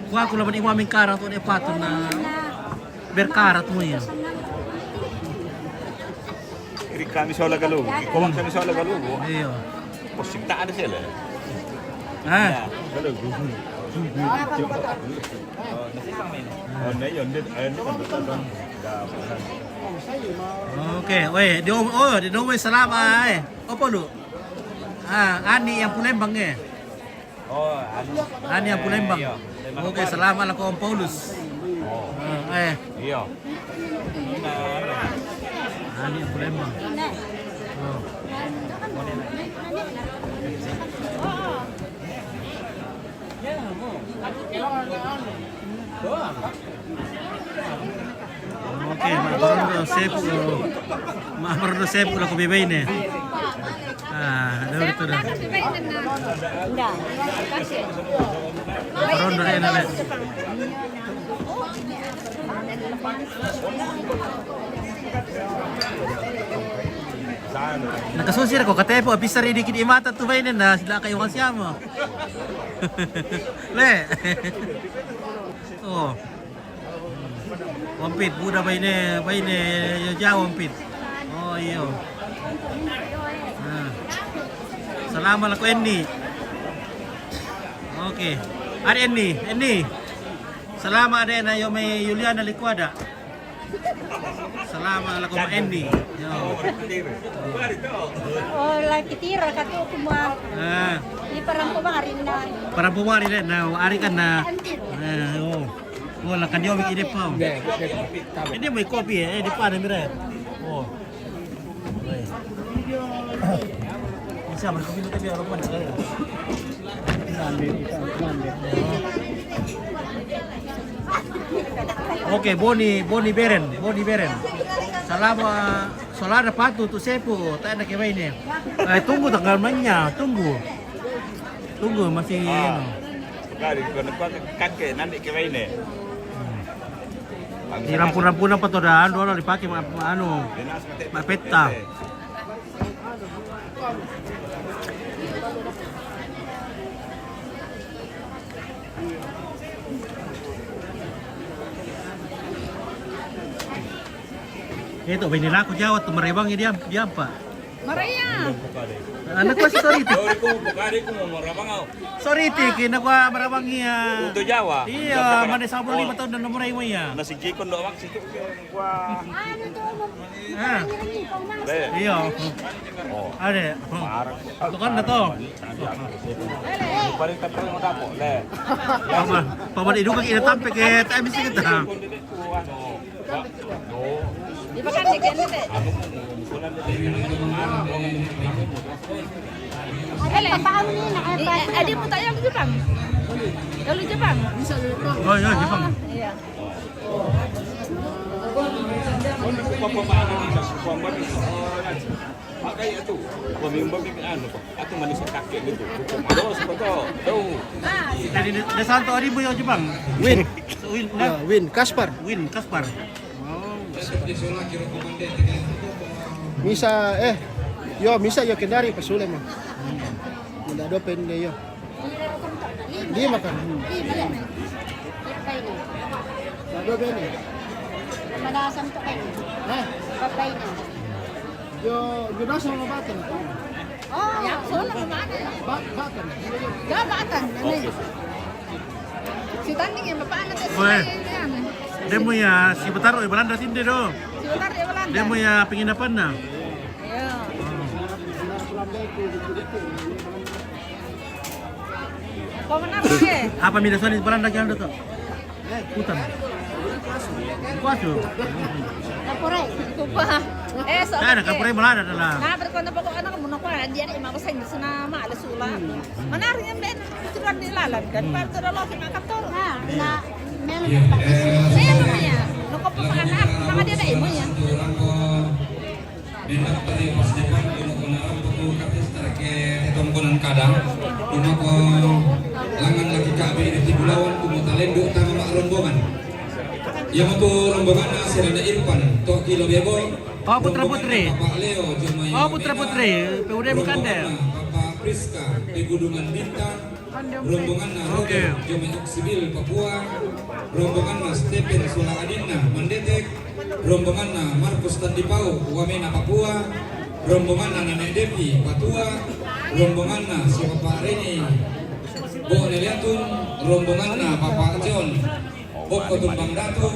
Speaker 3: Kuha ko laban iwamin karang to epatu na berkarat mo yan.
Speaker 2: Iri kami sa Lagalugo. Kumang kami sa Lagalugo.
Speaker 3: Iyo.
Speaker 2: Posibtaan na sila. Galugo. Na yun din.
Speaker 3: Oke, weh, di nomor selama apa lu? Ani yang Palembang
Speaker 2: Oh,
Speaker 3: Ani yang Palembang. Oke, selama lah Om Paulus.
Speaker 2: Iya.
Speaker 3: Ani yang Palembang. Oke, Maharondo Sepu lah kubibay ni. Daw ito dah. Maharondo rin na. Nakasusir ako katepo, abisa rin dikit imata tu bainin na sila kayo kasya mo. Le. Oh. Wampit, buda baine ya wampit. Oh iyo. Salamat ako Enni. Okay. Ada Enni. Salamat ada na yo may Juliana Liquada. Salamat ako ma Enni. Yo.
Speaker 9: Oh, lagi tira kato kuma. Di parang kumari na.
Speaker 3: Parang bumari na ari kan na. Oh. Wala kan yo ide pa. Ini may kopi di pa na mira. Oh. Isa man kopi tabi aro pa na. Oke, Boni Beren. Selama solar patu tu sepu, tak ada kewai ni. Tunggu tanggal mainnya, tunggu masih.
Speaker 2: Kali kakek nanti kewai ni.
Speaker 3: Di lampu-lampu apa tu dah, anu dipakai anu, peta. Itu binila ko Jawa tu merewang dia apa?
Speaker 6: Maraya.
Speaker 3: Anak ko sorry ti. Sorry ti kina ko marawang iya.
Speaker 2: Untuk Jawa.
Speaker 3: Iya, mana 15 tahun dan nomor iwa ya.
Speaker 2: Nasi jikon do wak situ gua.
Speaker 3: Iya.
Speaker 2: Oh.
Speaker 3: Ada.
Speaker 2: Marah.
Speaker 3: Itu kan dah to.
Speaker 2: Paling tapos mo dapo. Le.
Speaker 3: Paman idu ka kita tampe ke tak bisa kita.
Speaker 6: Di ba kan ni
Speaker 9: Paano niya nakapasok?
Speaker 6: Adik mo tayo di Jepang. Kalau Jepang.
Speaker 3: Oh iya, Jepang.
Speaker 6: Iya.
Speaker 2: Makanya itu pemimpin anu atau manusia kakek gitu. Terus betul. Tuh.
Speaker 3: Dari Desanto Aribo yang Jepang. Win. Win. Nah,
Speaker 8: Win, Kaspar.
Speaker 3: Win Kaspar.
Speaker 8: Misa, misa yo kendari pasule mo. Mula do pende yo. Di makan. Lado bene.
Speaker 9: Malasam to kayo. Papay na.
Speaker 8: Yo nasa mga bata.
Speaker 9: Oh,
Speaker 6: Ya, soalnya kemana?
Speaker 8: Bata.
Speaker 6: Gak batan. Si Tanding yang bapak anak
Speaker 3: Weh. Demo ya si Betaro Belanda sini do.
Speaker 6: Sebentar ya Belanda.
Speaker 3: Demo ya penginapan na.
Speaker 6: Iya. Kau menang ya?
Speaker 3: Apa midasani di Belanda kaya to? Hutan. Kuaso.
Speaker 9: Kapuray.
Speaker 6: Kupa.
Speaker 3: Ada kapure Belanda adalah.
Speaker 6: Nah, berkondo pokok anak muna ko dia na imama sa inyo na maalas ula. Manaring yung ben, turuan nilalan kan. Para sa lalo kay makator.
Speaker 9: Na meron pa.
Speaker 6: Saya mo ya. Nuko po pa anak, mga dia na imo ya.
Speaker 1: Dindak tadi pas Jepang kuno kunaran buku kapis terke tongkonan kadang kuno ko langan lagi kabe di Tibulawan kuno talendo tama mak rombongan. Yang itu rombongan Siranda Irfan to kilo bebo.
Speaker 3: Oh putra-putri.
Speaker 1: Pak Leo Jumai.
Speaker 3: Oh putra-putri. PUD bukan deh.
Speaker 1: Bapak Priska di Gunungan Bintang. Rombongan
Speaker 3: Oke.
Speaker 1: Jumai Sibil Papua. Rombongan Stephen Sulakadina Mandetek. Rombongan Markus Tandipau Wamena Papua. Rombongan Nenek Devi Patua. Rombongan si Bapak Reni Bo Neliatun. Rombongan Bapak John Boko Tumbang Datu.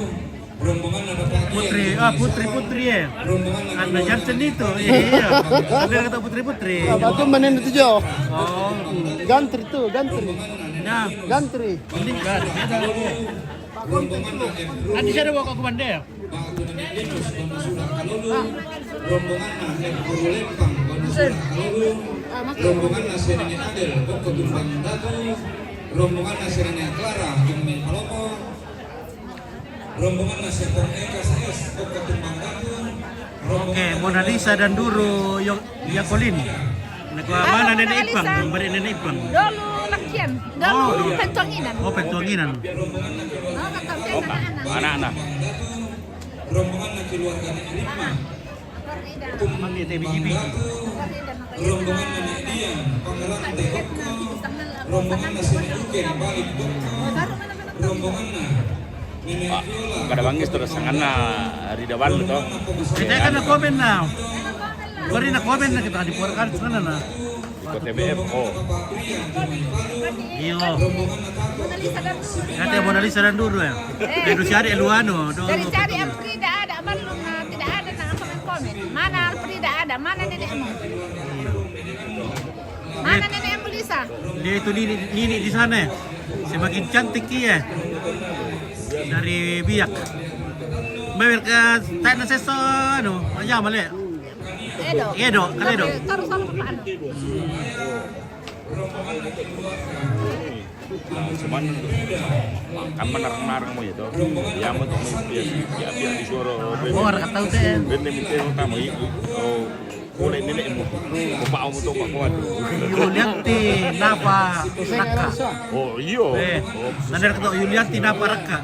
Speaker 1: Rombongan Bapak
Speaker 3: Putri, putri-putri ya.
Speaker 1: Rombongan
Speaker 3: Anda Jansen itu. Iya. Ada kata putri-putri.
Speaker 8: Batu manen itu jo.
Speaker 3: Oh.
Speaker 8: Gantri tuh, gantri.
Speaker 3: Nah,
Speaker 8: Gantri.
Speaker 3: meninggal.
Speaker 1: Rombongan
Speaker 3: Nanti saya bawa ke Kumande ya.
Speaker 1: Batu Nenek Linus Bama Sudah Kalulu. Rombongan Guru Lempang Bama Sudah Kalulu. Rombongan Nenek Adel Boko Tumbang Datu. Rombongan Nenek Clara Jumai Palopo. Rombongan Sepong Eka Saes Boko Tumbang Datu.
Speaker 3: Oke, Mona Lisa dan Duru Yakolin. Mana Nenek Ipang? Beri Nenek Ipang.
Speaker 6: Dulu lakian, dulu pentuanginan.
Speaker 3: Oh, pentuanginan.
Speaker 2: Anak-anak.
Speaker 1: Rombongan keluarga Nenek Rima.
Speaker 3: Mang dia biji-biji.
Speaker 1: Rombongan Nenek Dian Pangeran Tekoko. Rombongan Nenek Uken Balik Boko. Rombongan Nenek Viola.
Speaker 2: Kada bangis terus sangana hari depan to.
Speaker 3: Kita kan komen na. Beri na komen na kita di porkan sana na.
Speaker 2: Ikut TBF. Oh.
Speaker 3: Iyo. Kata Mona Lisa dan Duru ya. Dari cari Eluano.
Speaker 6: Dari cari Frida ada, malum tidak ada nang komen. Mana Frida ada, mana nenekmu? Mana nenekmu Lisa?
Speaker 3: Dia itu Nini di sana ya. Semakin cantik dia. Dari Biak. Mereka tak nak seso anu, aja male. Edo, kan Edo.
Speaker 6: Terus sama paano?
Speaker 2: Cuman kan menarang-narang mo ito. Ya mo to ya biar disuruh.
Speaker 3: Oh, orang tahu teh.
Speaker 2: Bende minta utama itu. Oh, boleh nenek mo. Kupao mo to pakuan.
Speaker 3: Yulianti Napa Raka.
Speaker 2: Oh, iyo.
Speaker 3: Nandar kata Yulianti Napa Raka.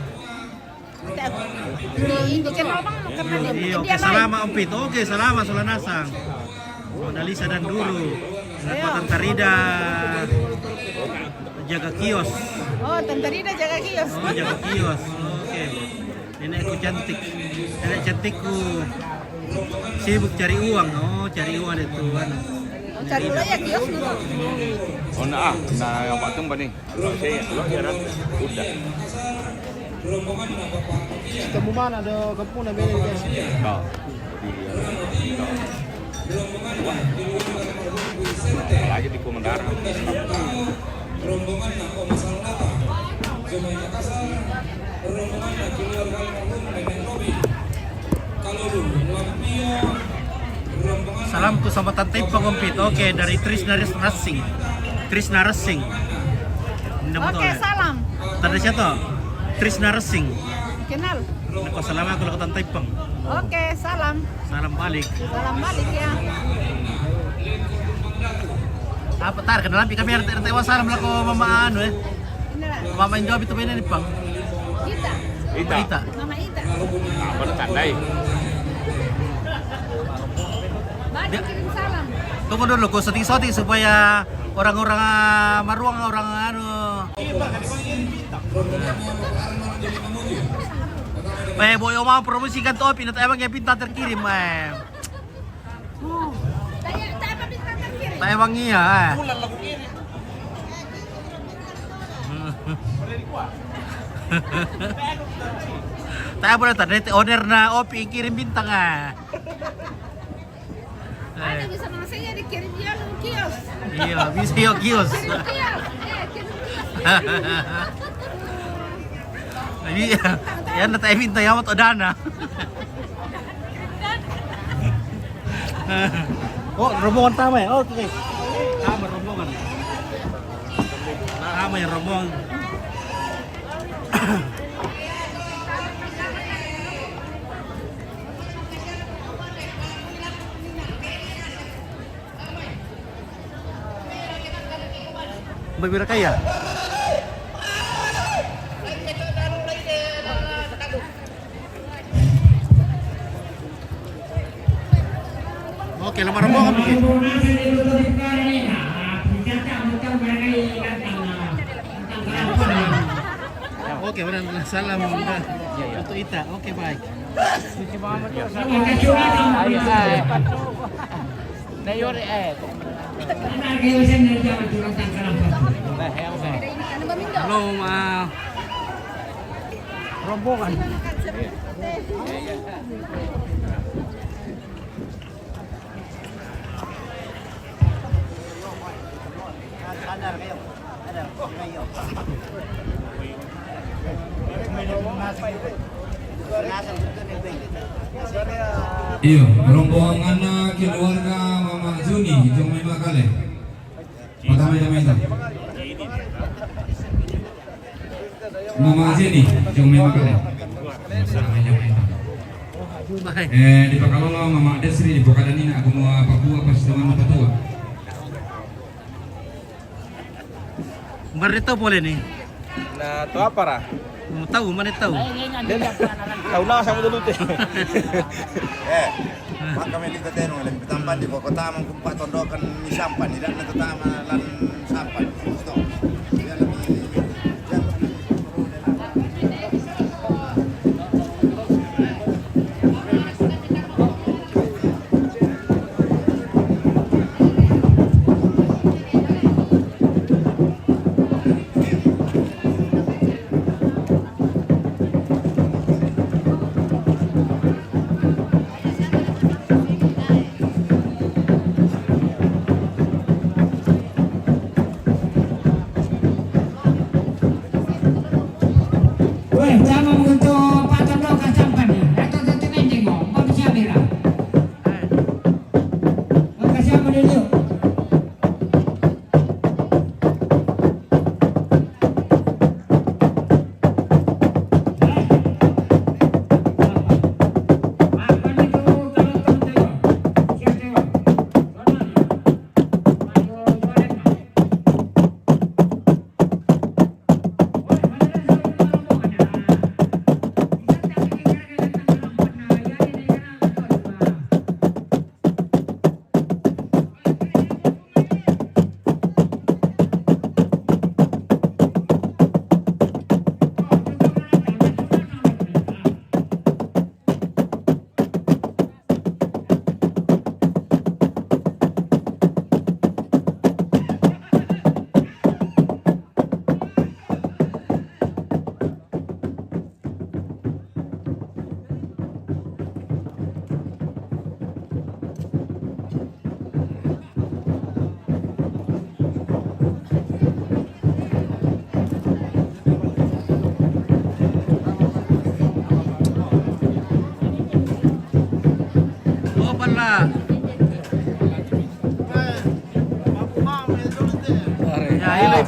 Speaker 6: Hindi kenal bang karena
Speaker 3: Iya,
Speaker 6: dia
Speaker 3: oke, salama Ompit. Oke, salama Solanasang. Mona Lisa dan Duru. Tante Tarida jaga kios.
Speaker 6: Oh, Tante Rida jaga kios.
Speaker 3: Oh, jaga kios. Oke. Nenekku cantik. Nenek cantikku. Sibuk cari uang. Oh, cari uang itu kan.
Speaker 6: Cari ulang ya kios dulu.
Speaker 2: Oh, nah yang patung ba ni? Lo ya rat. Udah.
Speaker 8: Kamu mana ada kampung na bene guys.
Speaker 2: Oh. Lagi di Komandara.
Speaker 1: Rombongan Oma Salnata Jumai Makassar. Rombongan keluarga almarhum Nenek Robi Kalulu Lampio.
Speaker 3: Salamku sama Tantay Pangumpit. Oke, dari Trisna Racing. Trisna Racing.
Speaker 6: Oke, salam.
Speaker 3: Tadi siapa? Trisna Racing.
Speaker 6: Kenal.
Speaker 3: Nako, salam aku lang Tantay Pang.
Speaker 6: Oke, salam.
Speaker 3: Salam balik.
Speaker 6: Salam balik ya.
Speaker 3: Apa tar kenalan kami RT salam lah ko mama ano eh.
Speaker 6: Inilah.
Speaker 3: Mama Indob itu mainan ni Pang.
Speaker 6: Ita.
Speaker 3: Ita.
Speaker 6: Nama Ita.
Speaker 2: Apa tandai?
Speaker 6: Badi kirim salam.
Speaker 3: Tunggu dulu, ko setting-setting supaya orang-orang maruang orang ano. Boy, mau promosikan tuh pinat emang ya pinta terkirim
Speaker 6: Tanya bintang terkirim.
Speaker 3: Tak emang iya Tak boleh tadi owner na Opi kirim bintang
Speaker 6: Ada bisa nama saya dikirim dia lu kios.
Speaker 3: Iya, bisa yuk kios.
Speaker 6: Kirim kios. Kirim kios.
Speaker 3: Iya, yan na tayo minta yamat o dana. Oh, rombongan tama ya? Oke. Tama rombongan. Tama yung rombongan. Berbeda kaya? Oke, lemah rombongan bikin. Oke, benar salam untuk Ita. Oke, baik. Belum rombongan.
Speaker 8: Sadar kayo. Ada kayo.
Speaker 1: Iyo, rombongan na keluarga Mama Juni, yung may makale. Patamay-tamay ito. Mama Jenny, yung may makale. Patamay-tamay ito. Di pa kalolo Mama Desri, di pa kadanina ako mga Papua pas dengan matatua.
Speaker 3: Marito boleh nih.
Speaker 2: Na to apa ra?
Speaker 3: Tahu mana tahu?
Speaker 2: Tahu na sa dulu teh.
Speaker 8: Maka kami dito tayo ng tampan di ko tamang kung patondokan ni sampan tidak natatama lan sampan. Gusto.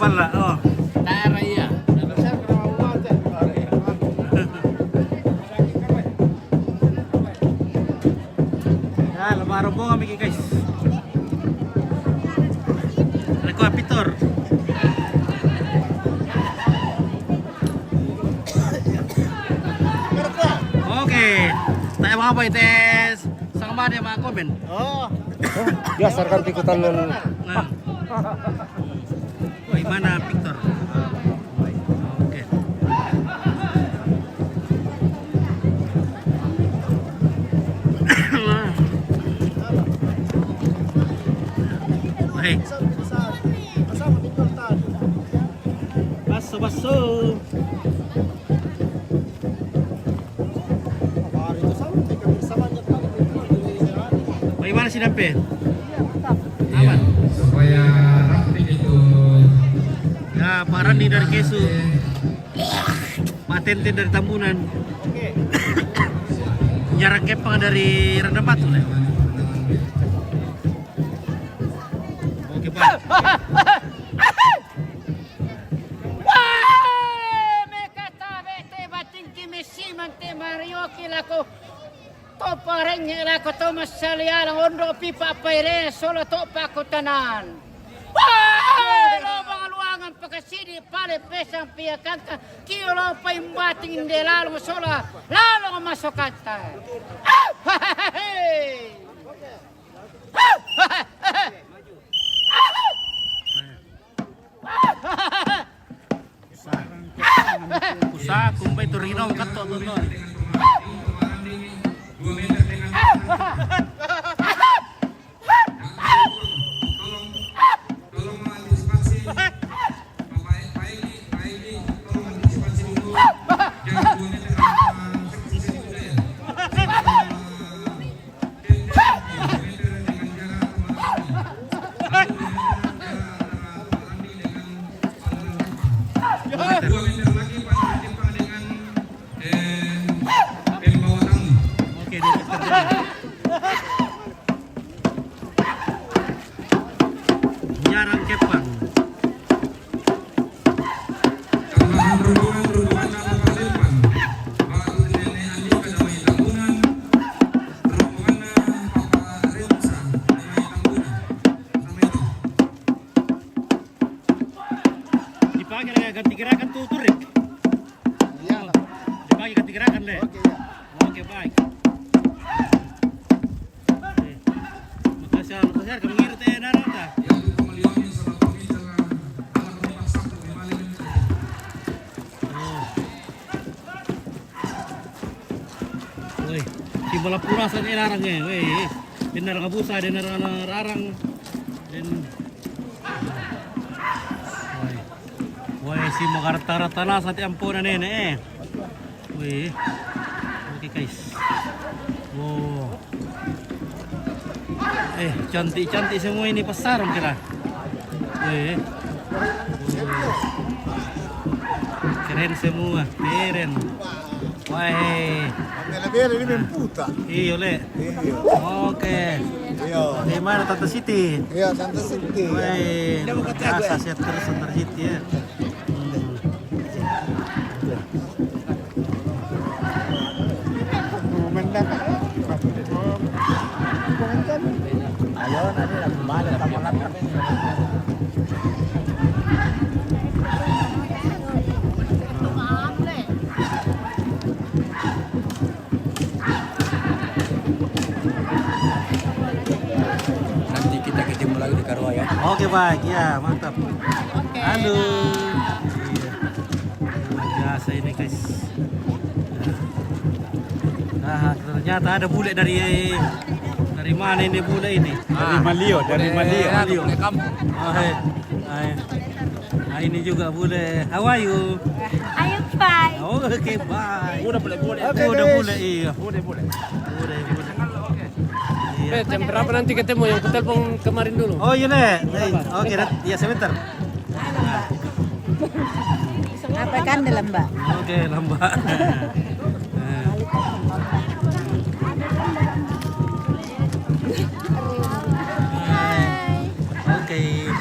Speaker 3: pala. Oh.
Speaker 5: Taraya.
Speaker 3: Yan, lumarong po kami guys. Ano ko, Pitor? Okay. Tayo mga boy, tes. Sa kamari mga comment.
Speaker 8: Oh.
Speaker 4: Biasa kan ikutan
Speaker 3: Nah. Wah, mana Victor? Oke. Baik. Baso. Bagaimana sih Dampe? Aman.
Speaker 1: Supaya rapi itu.
Speaker 3: Ya, Pak Randi dari Kesu. Pak Tente dari Tambunan. Nyarang Kepang dari Rendang Batu. Oke, Pak.
Speaker 5: Topareng lako Thomas Salialang ondo pipa paire solo topa ko tanan. Wah! Lobang luangan pakasidi pale pesang pia kanta kilo pa imbating de lalo sola lalo masuk kanta.
Speaker 3: Kusa kumbay Torino kato tunon.
Speaker 1: 2 meter dengan tolong mengantisipasi Pak Egi tolong mengantisipasi dulu jangan 2 meter seksi budaya 2 meter dengan jarak lalu 2 meter lagi Pak Jepang dengan pembawa tamu.
Speaker 3: Oke, dua meter dulu. Nyarang Kepang.
Speaker 1: Tambahan rombongan nama Pak Lepang Pak Nenek Andika damai Tambunan rombongan Papa Remsa damai Tambunan sama itu
Speaker 3: Dipakai ganti gerakan tuh turik.
Speaker 8: Iya.
Speaker 3: Dipakai ganti gerakan deh.
Speaker 8: Oke ya.
Speaker 3: Oke, baik. Makasih kami ngirit naranda.
Speaker 1: yang untuk pengeliwangi salah pemirsa anak penyebab satu kembali
Speaker 3: Woi, si bola purasan larangnya, woi. Benar kabusa, benar larang. Dan woi. Woi, si magarata-rata na sa tiampunan eh. Woi. Oke, guys. Wow. Cantik-cantik semua ini pasar kira. Woi. Keren semua, keren. Wah,
Speaker 8: Bela-bela ini memputa.
Speaker 3: iyo le.
Speaker 8: Iya.
Speaker 3: Oke.
Speaker 8: Iya.
Speaker 3: Di mana Tante Siti?
Speaker 8: Iya, Santa Siti.
Speaker 3: Wah, biasa siap terus Tante Siti ya.
Speaker 8: Ayo, nanti lah kembali sama laptop.
Speaker 4: Nanti kita ketemu lagi di Karua ya.
Speaker 3: Oke baik, ya mantap. Halo. Iya. Luar biasa ini guys. Nah, ternyata ada bule dari mana ini bule ini?
Speaker 2: Dari Malio, dari Malio.
Speaker 3: Malio. Nah, ini juga bule. How are you?
Speaker 9: I'm fine.
Speaker 3: Oh, oke, bye.
Speaker 4: Udah boleh.
Speaker 3: Udah bule, iya.
Speaker 4: Boleh.
Speaker 3: Iya.
Speaker 5: Jam berapa nanti ketemu yang telepon kemarin dulu?
Speaker 3: Oh iya nih. Oke, ya sebentar.
Speaker 9: Apa kan dalam Mbak?
Speaker 3: Oke, lambat. Oke.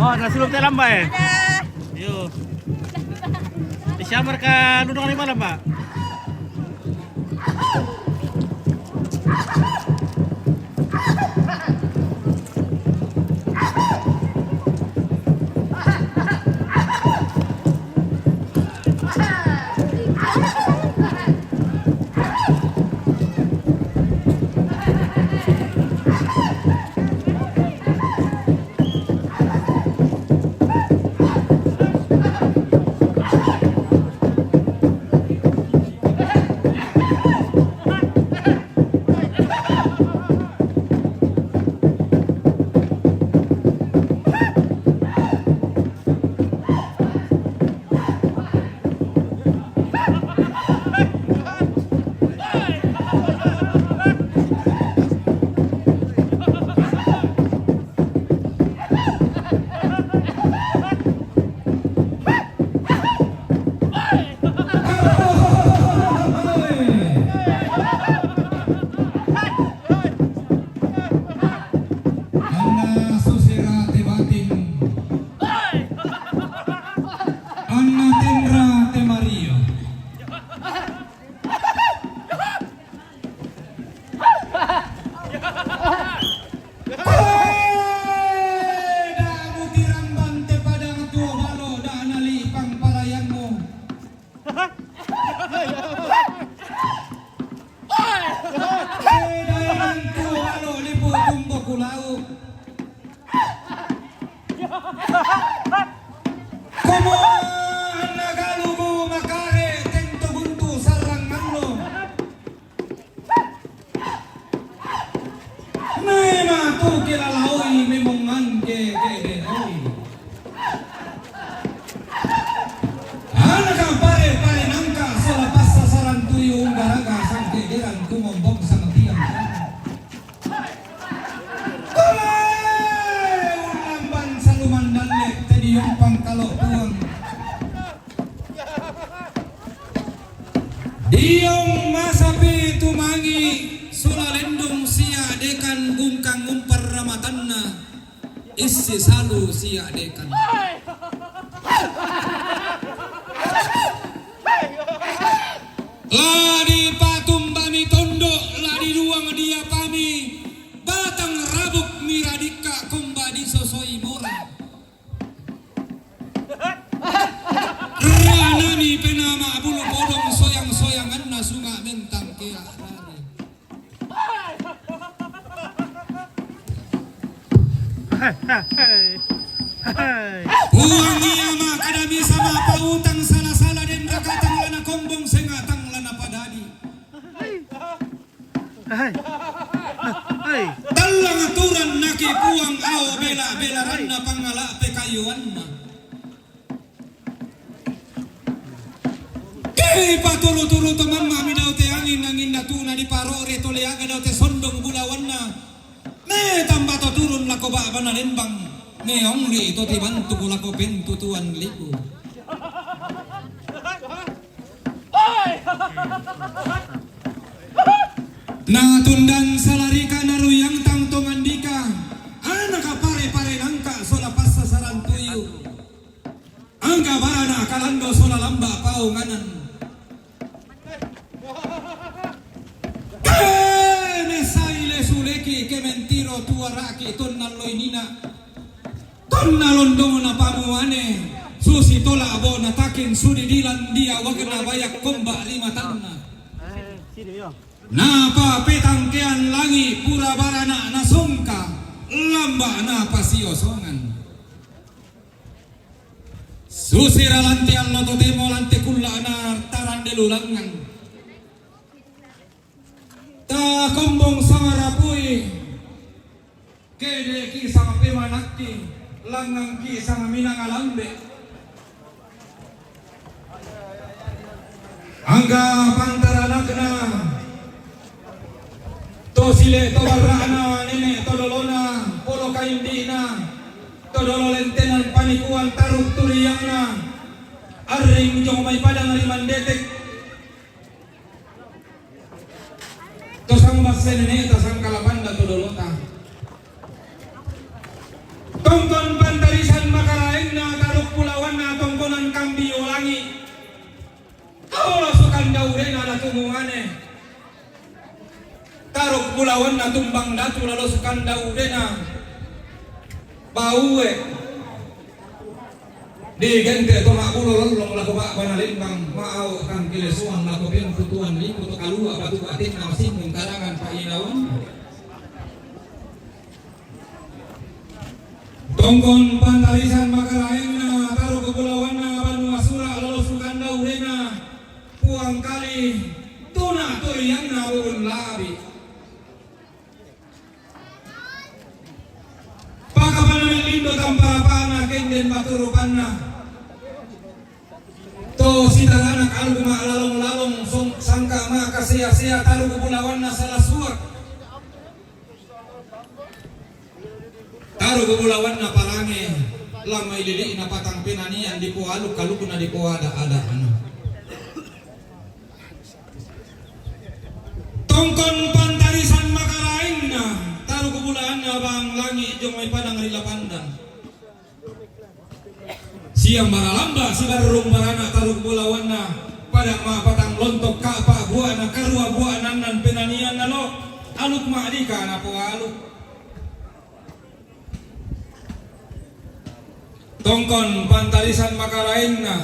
Speaker 3: Oh, nasulog tayo lang ba eh? Yo. Isyamar ka lunong ni malam ba?
Speaker 1: Anna susira te batin. Anna tendra te Mario. Da mutiran bante padang tua balo da anali pang parayanmu. Daerang tua balo lipu tumbo kulau. Como nagalugo makare tento buntu sarang manlo. Nema tu kilalaoy memongan ke oi. Anak pare pare nangka sola passa saran tuyo ungaraga sang kegeran kumombong sang tiang. Ulamban saluman dalek tadi yung pangkalo puang. Diong masapi tumangi sulalendong sia dekan gungkang umpar ramatanna isi salu sia dekan. Ladi patum bami tondo ladi ruang dia pami batang rabuk miradika kumba di sosoi mora. Ranani penama bulu bodong soyang-soyangan na sunga mentang kea rari. Uang iyama kadami sama pautang salah-salah den rakatang lana kombong sengatang lana padadi. Talang aturan naki puang ao bela-bela ranna pangala pe kayuanna. Kei patulu-tulu teman mami daw te angin natuna di parore toleaga daw te sondong bulawanna. Me tambah to turun lako baba na lembang. Me ongli to ti bantu lako pentu tuan liku. Natundang salarika naruyang tang tongandika. Anak pare-pare nangka sola passa saran tuyu. Angga bana kalando sola lamba pau nganan. Mesaile suleki ke mentiro tuaraki tonnaloi nina. Tonnalondong na pamuane. Susi tola abo natakin sudi dilan dia wagna bayak komba lima tanna. Napa petangkean langi pura barana nasongka lamba napa siosongan. Susira lanti allo totemo lanti kulla na tarande lulangan. Ta kombong samarapui kede ki sama pemanaki langang ki sama minang alambe. Angga pantaranakna to sile to barana nene to lolona polo kaindina to dololentenan panikuan taruk turiyangna arring jong may padang limandetek to sang basenene to sang kalapanda to dolota tongkon pantarisan langi. Kau sukan daurena na tumungane. Taruk bulawan na tumbang datu lalu sukan daurena. Bauwe. Di gente to makulo lalu lalu ba banalin bang mau kang kilesuan lalu pin putuan li putu kalua batu batin na masing karangan painawan. Tongkon pantalisan makarain na taruh kepulauan na Banua Sura lalu sukan daurena puang kali tuna tuyang na bubun labi. Pakapanan lindo tamparapana kenden baturupanna. To sitaranak alguma lalong-lalong sangka maka sia-sia taruh kepulauan na salah suak. Taruh kepulauan na parange lamai lili na patang pinanian di pualuk kaluk na di puada ada ano. Tongkon pantarisan makarain na taruh kepulauan na bang langi jong may padang rila pandang. Siang maralamba si barung barana taruh kepulauan na padang patang lontok kapa buah na karua buah nanan pinanian na lo aluk maadika na pualuk. Tongkon pantarisan makarain na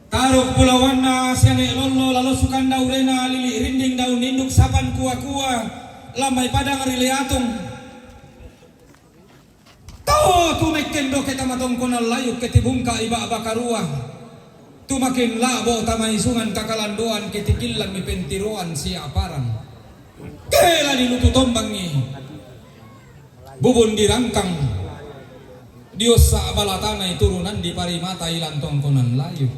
Speaker 1: taruh pulauan na siang lolo lalu sukan daurena lili rinding daun induk sapan kuah-kuah lambai padang riliatung tau tumekken do kita matongkon layuk ketibungka iba bakarua tumakin labo tamai sungan kakalandoan ketikilan mi pentiroan siya parang kela dilutu tombangi bubun dirangkang Dios sa balatanay turunan di parimata ilan tongkonan layu.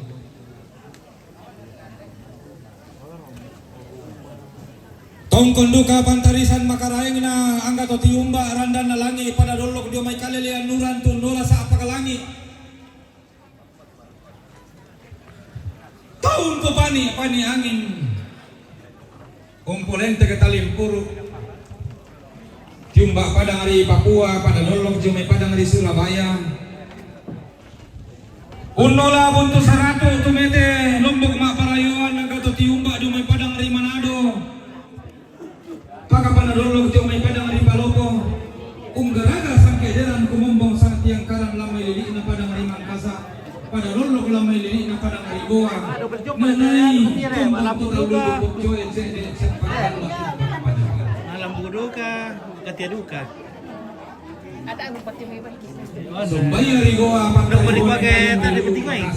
Speaker 1: Tongkon duka pantarisan makaraeng na angga to tiumba randan na langi pada dolok dio may kalelian nuran tundola sa apakalangi. Taun po pani angin. Kumpulente ke Talimpuru. Tiumba padang hari Papua pada dolok jumai padang hari Surabaya. Unola buntu saratu tumete Lombok mak parayuan nagato tiumba jumai padang hari Manado. Paka pada dolok jumai padang hari Palopo. Unggaraga sampai jalan kumombong saat yang karam lamai lili na padang hari Mangkasa. Pada dolok lamai lili na padang hari Goa. Menai tumbang total dolok joy zede sepadan
Speaker 3: Malam buduka, katia duka.
Speaker 6: Ada ang pati may balik.
Speaker 1: Sumbaya rigoa
Speaker 3: Udah mau dipakai tadi penting main.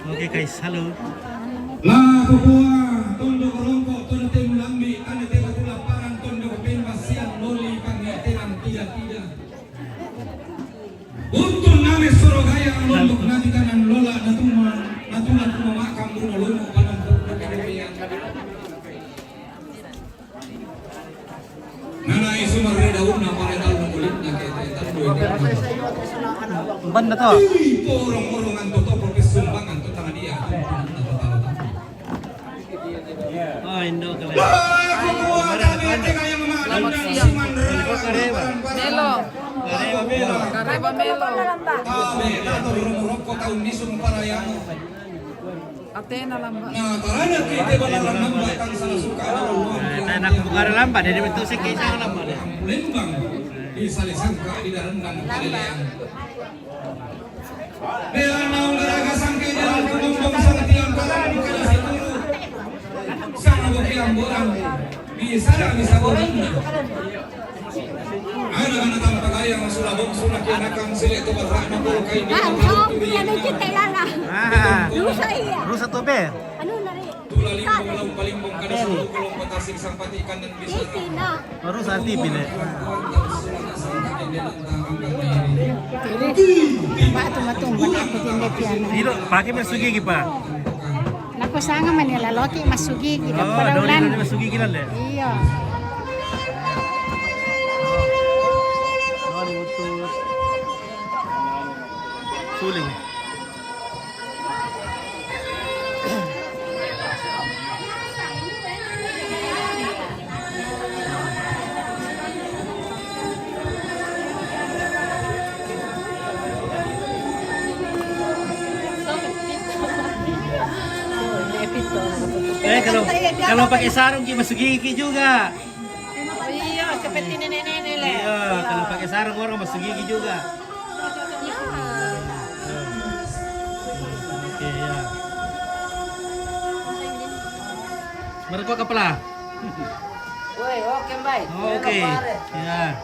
Speaker 3: Oke guys, halo.
Speaker 1: La kukua tondo korongko tondo temu lambi ane temu tulaparan tondo pemba siang loli pangeteran tidak. Untuk name Surabaya lombok nanti kanan lola natulan kuma makam bruno lomo kanam kedepian. Nana isu marreda una marreda umulit na kete tandu ini.
Speaker 3: Banda to.
Speaker 1: Porong-porongan toto propes sumbangan to tangan dia.
Speaker 3: Oh, Indo kalian.
Speaker 6: Melo. Kareba Melo. Atena lamba.
Speaker 1: Nah, karena kita balaran nambah kang salah suka.
Speaker 3: Nak buka lambat, jadi betul sih kisah lambat.
Speaker 1: Lembang di salisangka di darendang kaleleang. Bela naung garaga sangke jalan kumombong sang tiang kalang kada situru. Sang bukiang borang bisa borang. Anak-anak tanpa gaya masulabong sunak yanakang silik to barra na puro kay di.
Speaker 9: Ano kita lala? Rusa iya.
Speaker 3: Rusa to be.
Speaker 9: Ano na rin?
Speaker 1: Tula limbong laung palimbong kada sulo kulong patasing sang patikan dan bisa.
Speaker 9: Tina.
Speaker 3: Rusa TV ne.
Speaker 9: Matong ako din pian.
Speaker 3: Dilo, pakai masugi ki pa.
Speaker 9: Nako sanga man nila loki masugi kita
Speaker 3: Oh,
Speaker 9: paraulan.
Speaker 3: dole masugi ki le.
Speaker 9: Iya.
Speaker 3: Suling. kalau pakai sarung kita masuk gigi juga.
Speaker 6: Oh iya, seperti nenek-nenek lah.
Speaker 3: Iya, kalau pakai sarung orang masuk gigi juga. Oke ya. Mereka kepala.
Speaker 5: Woi, oke baik.
Speaker 3: Oke. Ya.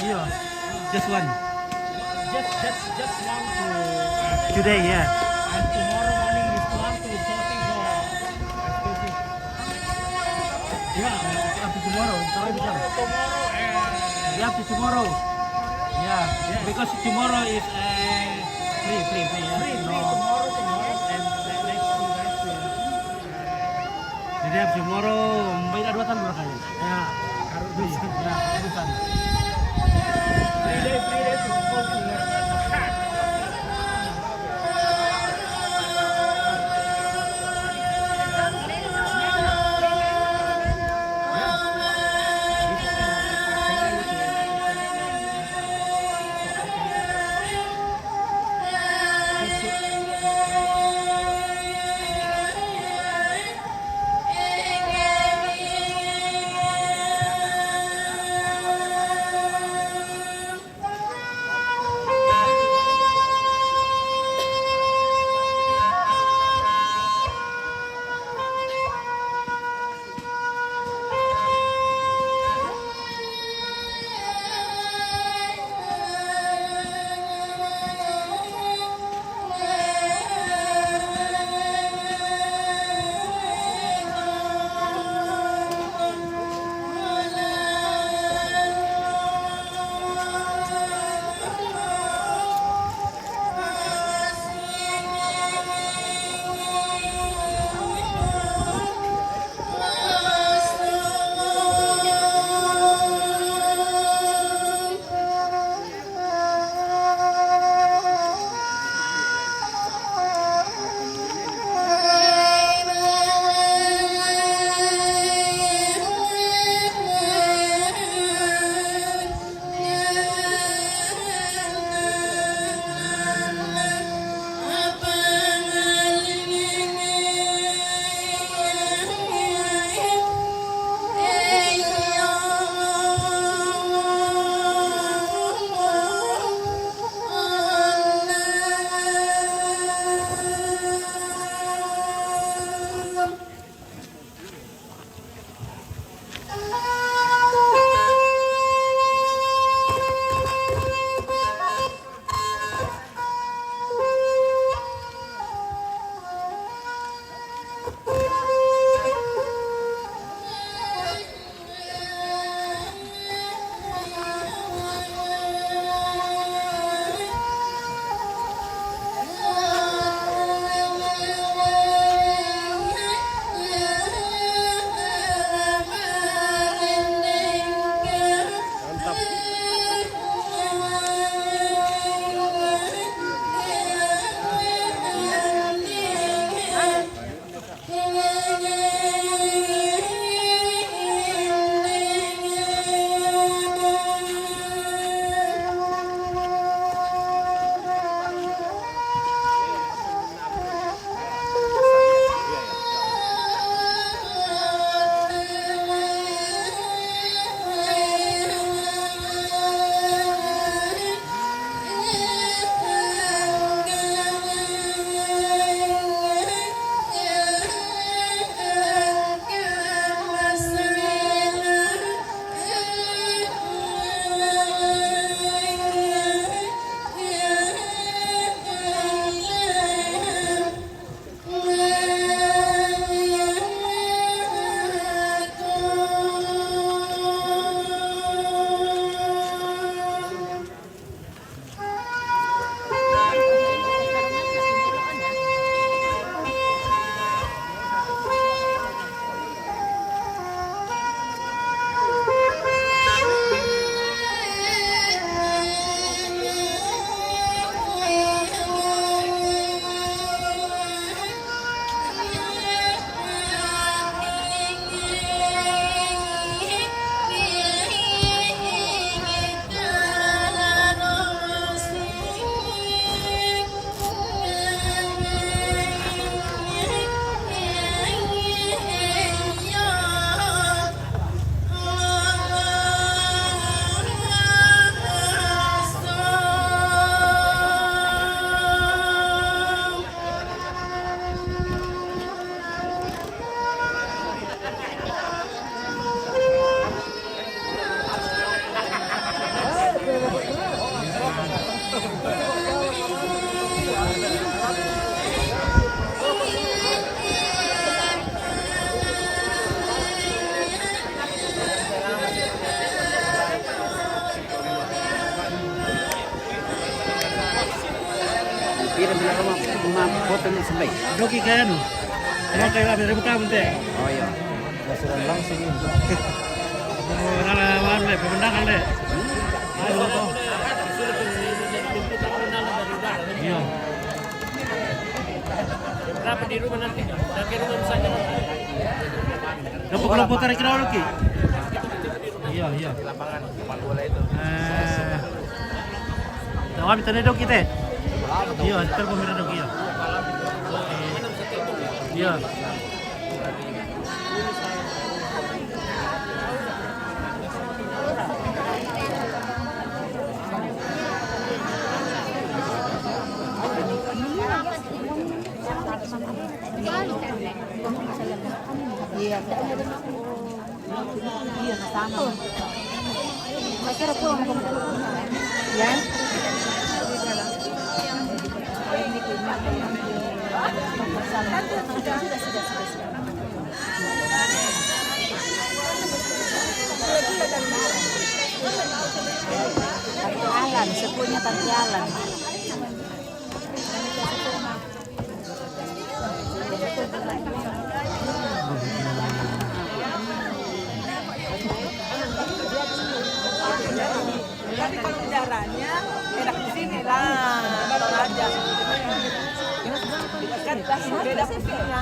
Speaker 3: Iya, just one.
Speaker 8: Just want to.
Speaker 3: Today, yeah.
Speaker 8: And tomorrow morning is want to sorting for.
Speaker 3: Yeah, up to tomorrow.
Speaker 8: Tomorrow and.
Speaker 3: Yeah, up to tomorrow. Yeah, because tomorrow is free. Yeah.
Speaker 8: Free tomorrow and next 2 days will.
Speaker 3: Jadi tomorrow, may dua tahun berapa ya? Ya, harus bisa. Ya, harusan.
Speaker 8: 3 days to go to work. Pira bila rumah foto ni sembay.
Speaker 3: Doki kayak anu. Emang kayak apa dari buka bentar.
Speaker 8: Oh iya. Sudah langsung ini.
Speaker 3: Oh, nala mana le, pemandangan le. Ayo kau. Iya.
Speaker 4: Berapa di rumah nanti? Dari rumah saja.
Speaker 3: Kelompok tarik kira lagi. Iya, iya.
Speaker 2: Lapangan bola itu.
Speaker 3: Tahu kita nih dok kita. Iya, kita pemirsa dok iya. Iya.
Speaker 9: Iya. Iya, sama. Masih aku ya. Alan, sepunya Tante Alan.
Speaker 6: Tapi kalau udaranya enak di sini lah, nonton aja. Kan beda fungsinya.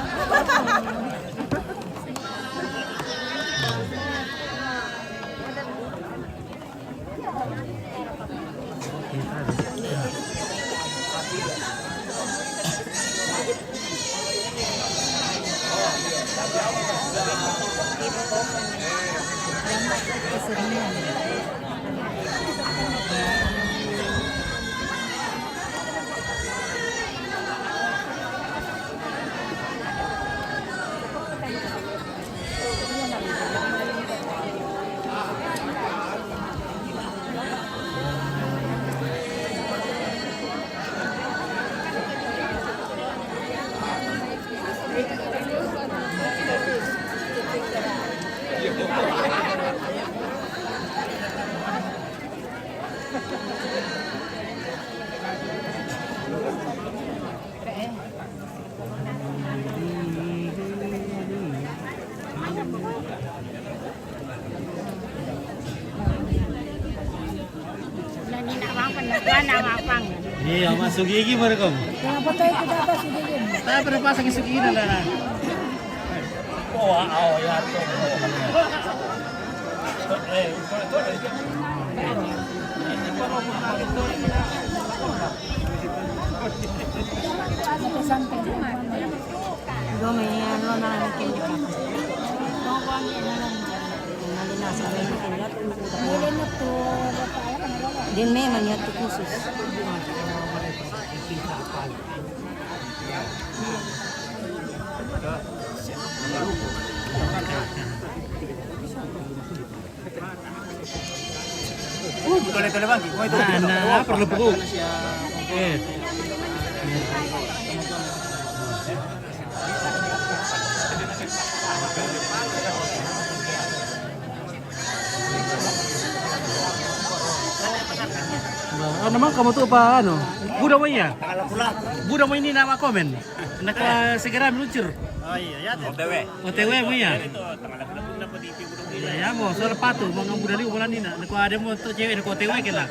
Speaker 3: Iya, masuk gigi mereka.
Speaker 9: Kenapa tayo kita apa sih dia?
Speaker 3: Tayo pernah pasang isu gigi na na.
Speaker 4: Oh, ya.
Speaker 9: Din memang niat khusus.
Speaker 8: Tole-tole bang, kau itu.
Speaker 3: Nah, perlu buku. Oke. Nah, naman kamu tuh apa ano? Buda mo ya? Buda mo ini nama komen. Naka segera meluncur.
Speaker 4: Oh iya, ya.
Speaker 3: OTW mo ya? Ya mo, soal patu mga budali ulan nina. Nako ada mo to cewek nako OTW kela.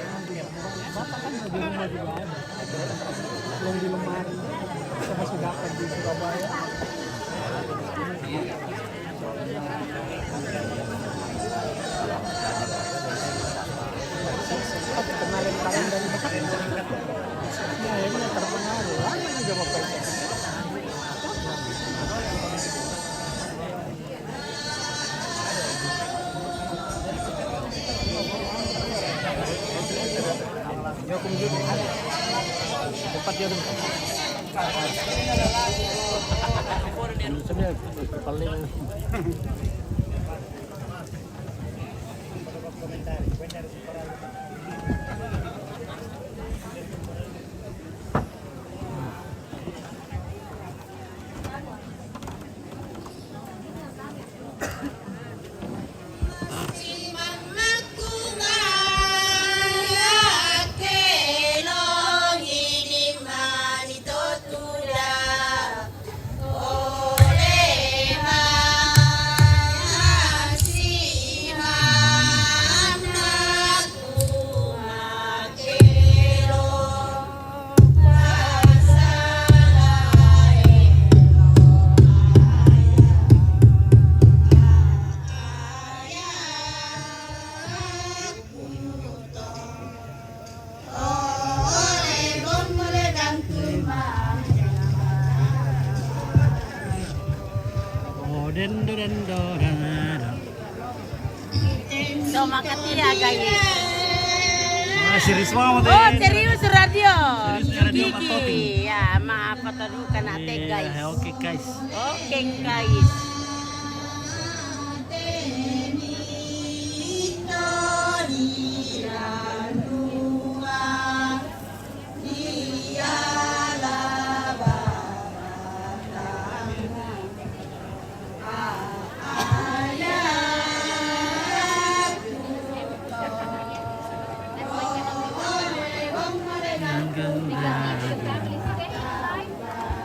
Speaker 9: So, makati ya guys.
Speaker 3: Serius banget
Speaker 9: Oh, serius radio.
Speaker 3: Serius radio Mas Toti.
Speaker 9: Ya, mapatadukan natin guys.
Speaker 3: Oke guys.
Speaker 9: Okay guys.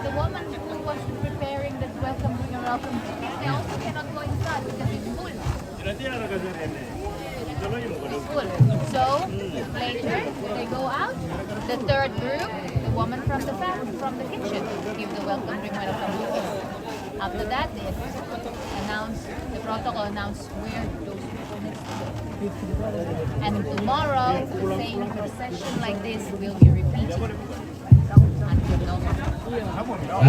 Speaker 10: The woman who was preparing the welcome drink, they also cannot go inside because it's full. It's full. So later, when they go out, the third group, the woman from the kitchen, give the welcome drink. After that, they announce the protocol, announce where those people need to go. And tomorrow, the same procession like this will be repeated.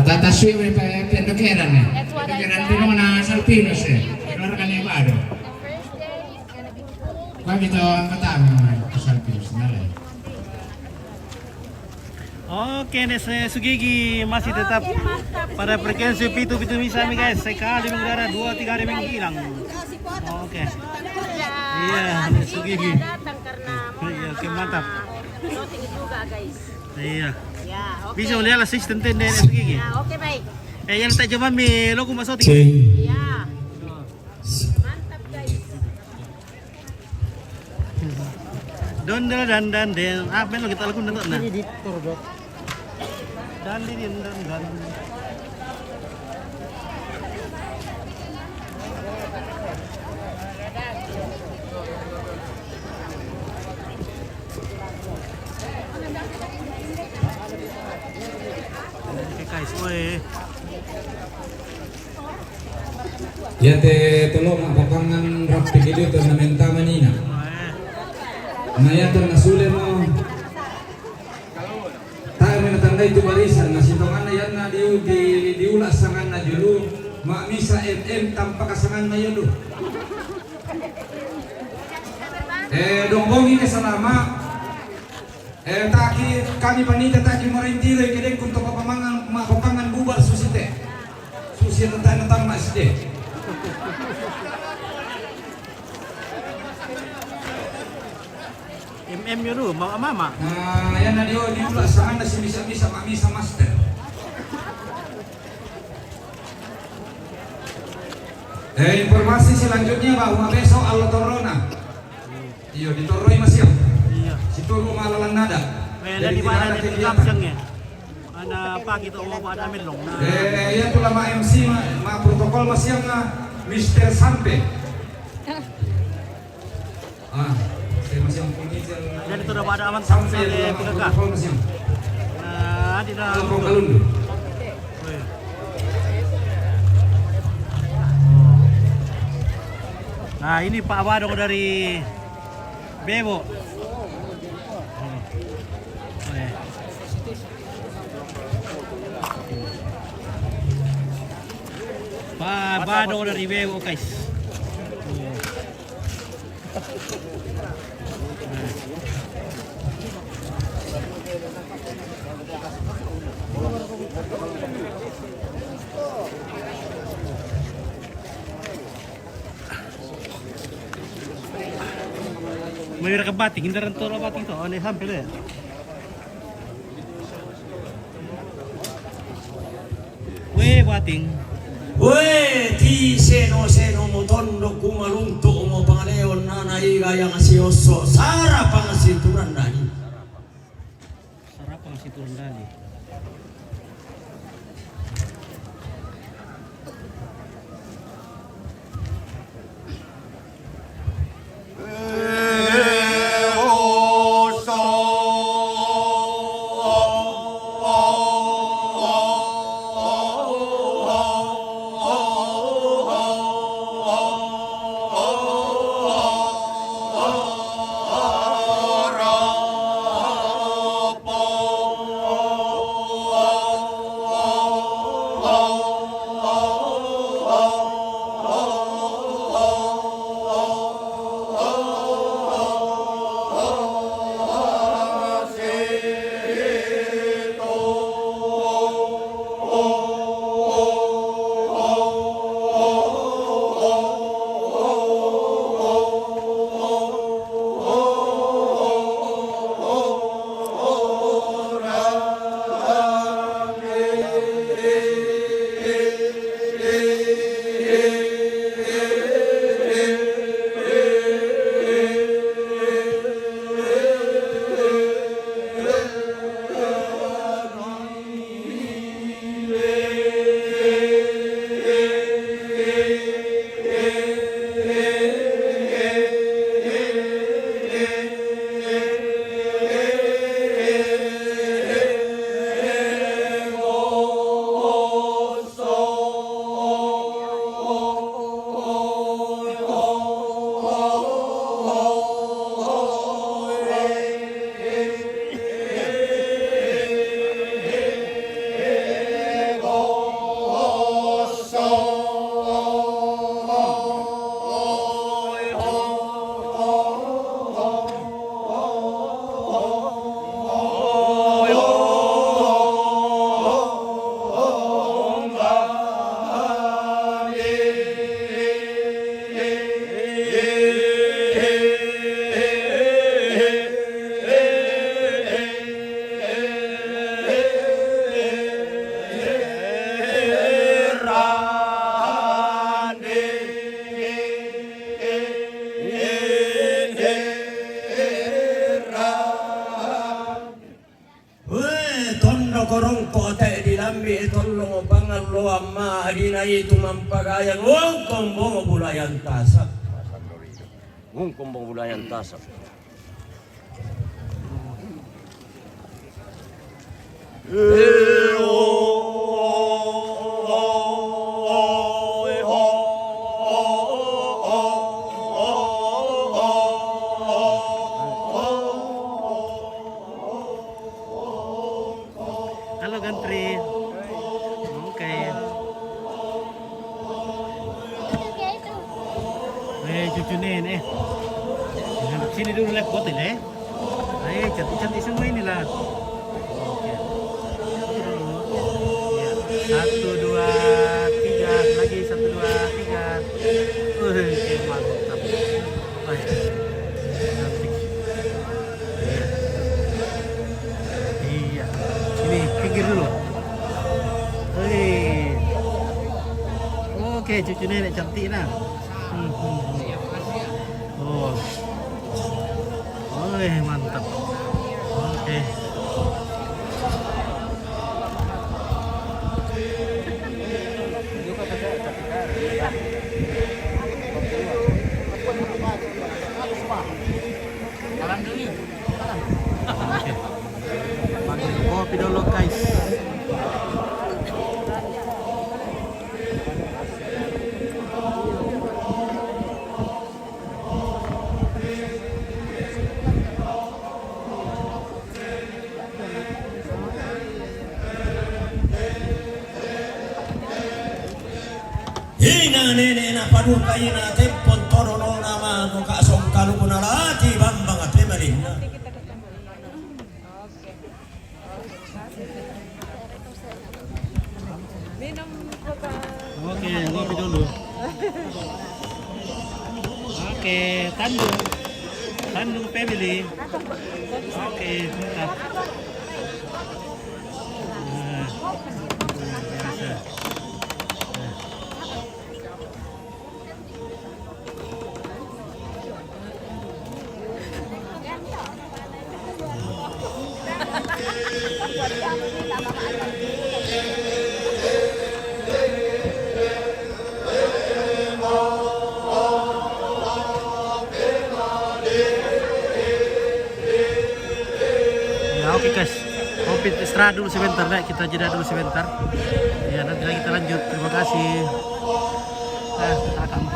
Speaker 11: Tataswi mo pa pendokeran eh.
Speaker 10: That's what I
Speaker 11: Pendokeran
Speaker 10: said.
Speaker 11: din mo na salpinos eh. Kenapa kan yung baru?
Speaker 10: The first day is gonna be cool.
Speaker 11: Kung ito ang katama mo salpinos na rin.
Speaker 3: Oke, Sugigi masih tetap pada frekuensi pitu-pitu misami guys. Sekali mengudara 2-3 hari menghilang. Oke. Iya, Sugigi.
Speaker 9: Datang karena mau
Speaker 3: Iya, oke mantap.
Speaker 9: shooting juga guys.
Speaker 3: Iya.
Speaker 9: Ya, oke.
Speaker 3: Bisa melihat asisten tenden Sugigi.
Speaker 9: Ya, oke baik.
Speaker 3: Yang tak cuma mi lo masuk
Speaker 9: Ya. Mantap guys.
Speaker 3: Don dan apa lo kita lakukan nah. Dan. Oke guys, woi.
Speaker 1: Ya te tolong papangan rapi gitu tuh na menta manina. Na ya tuh nasule mo. Tayo may natanda itu barisan na sintongan na yan na diulas sangan na julu ma misa FM tanpa kasangan na yun. Dongbongi ke salama. Taki kami panita taki marintiro kedeng kunto papangan bubar susite. Susi nantang masjid.
Speaker 3: MM yun mama.
Speaker 1: Yan na diulas sangan na si misa master. Informasi selanjutnya bahwa besok Allah Torona. Iyo ditoroi masih.
Speaker 3: Iya.
Speaker 1: Situru malalang nada.
Speaker 3: Di mana di kapsangnya? Ana pagi itu mau ada melong.
Speaker 1: Ya tu lama MC ma protokol masih yang Mr. Sampe. Saya masih yang pengizin.
Speaker 3: Jadi itu udah pada aman
Speaker 1: Sampe
Speaker 3: sampai PKK.
Speaker 1: protokol masih yang.
Speaker 3: Di dalam.
Speaker 1: Kalau kalundu.
Speaker 3: Nah ini Pak Wadong dari Bebo. Pak Wadong dari Bebo guys. May rakabating, hindi rin ito rabating ito. Ano yung sample eh? Weh, bating.
Speaker 4: Weh, ti seno mo tondo kumalunto mo pangaleon na naigaya nga si Oso. Sarap ang situran dali.
Speaker 3: Sarap ang situran dali.
Speaker 4: amma adina itu mampagayan wong kombong bulayan tasak. Wong kombong bulayan tasak.
Speaker 3: Halo Gantri. Oke. Cucu nih. Sini dulu lihat botin ya. Ayo cantik-cantik semua inilah. Oke. Ya. 1, 2, 3 lagi 1, 2, 3. Oke, mantap. Cantik. Iya. Sini pinggir dulu. Oke, cucu nenek cantik nah. Oh. Mantap. Oke. Pakai kopi dulu guys.
Speaker 4: Hina nene na paduka ina tempon toro no nama no kasong kalu kunalati bambang ate malina.
Speaker 3: Oke, ngopi dulu. Oke, Tandung family. Oke, mantap. Biasa. Oke guys, kopi istirahat dulu sebentar deh, kita jeda dulu sebentar. Ya nanti lagi kita lanjut. Terima kasih. Kita akan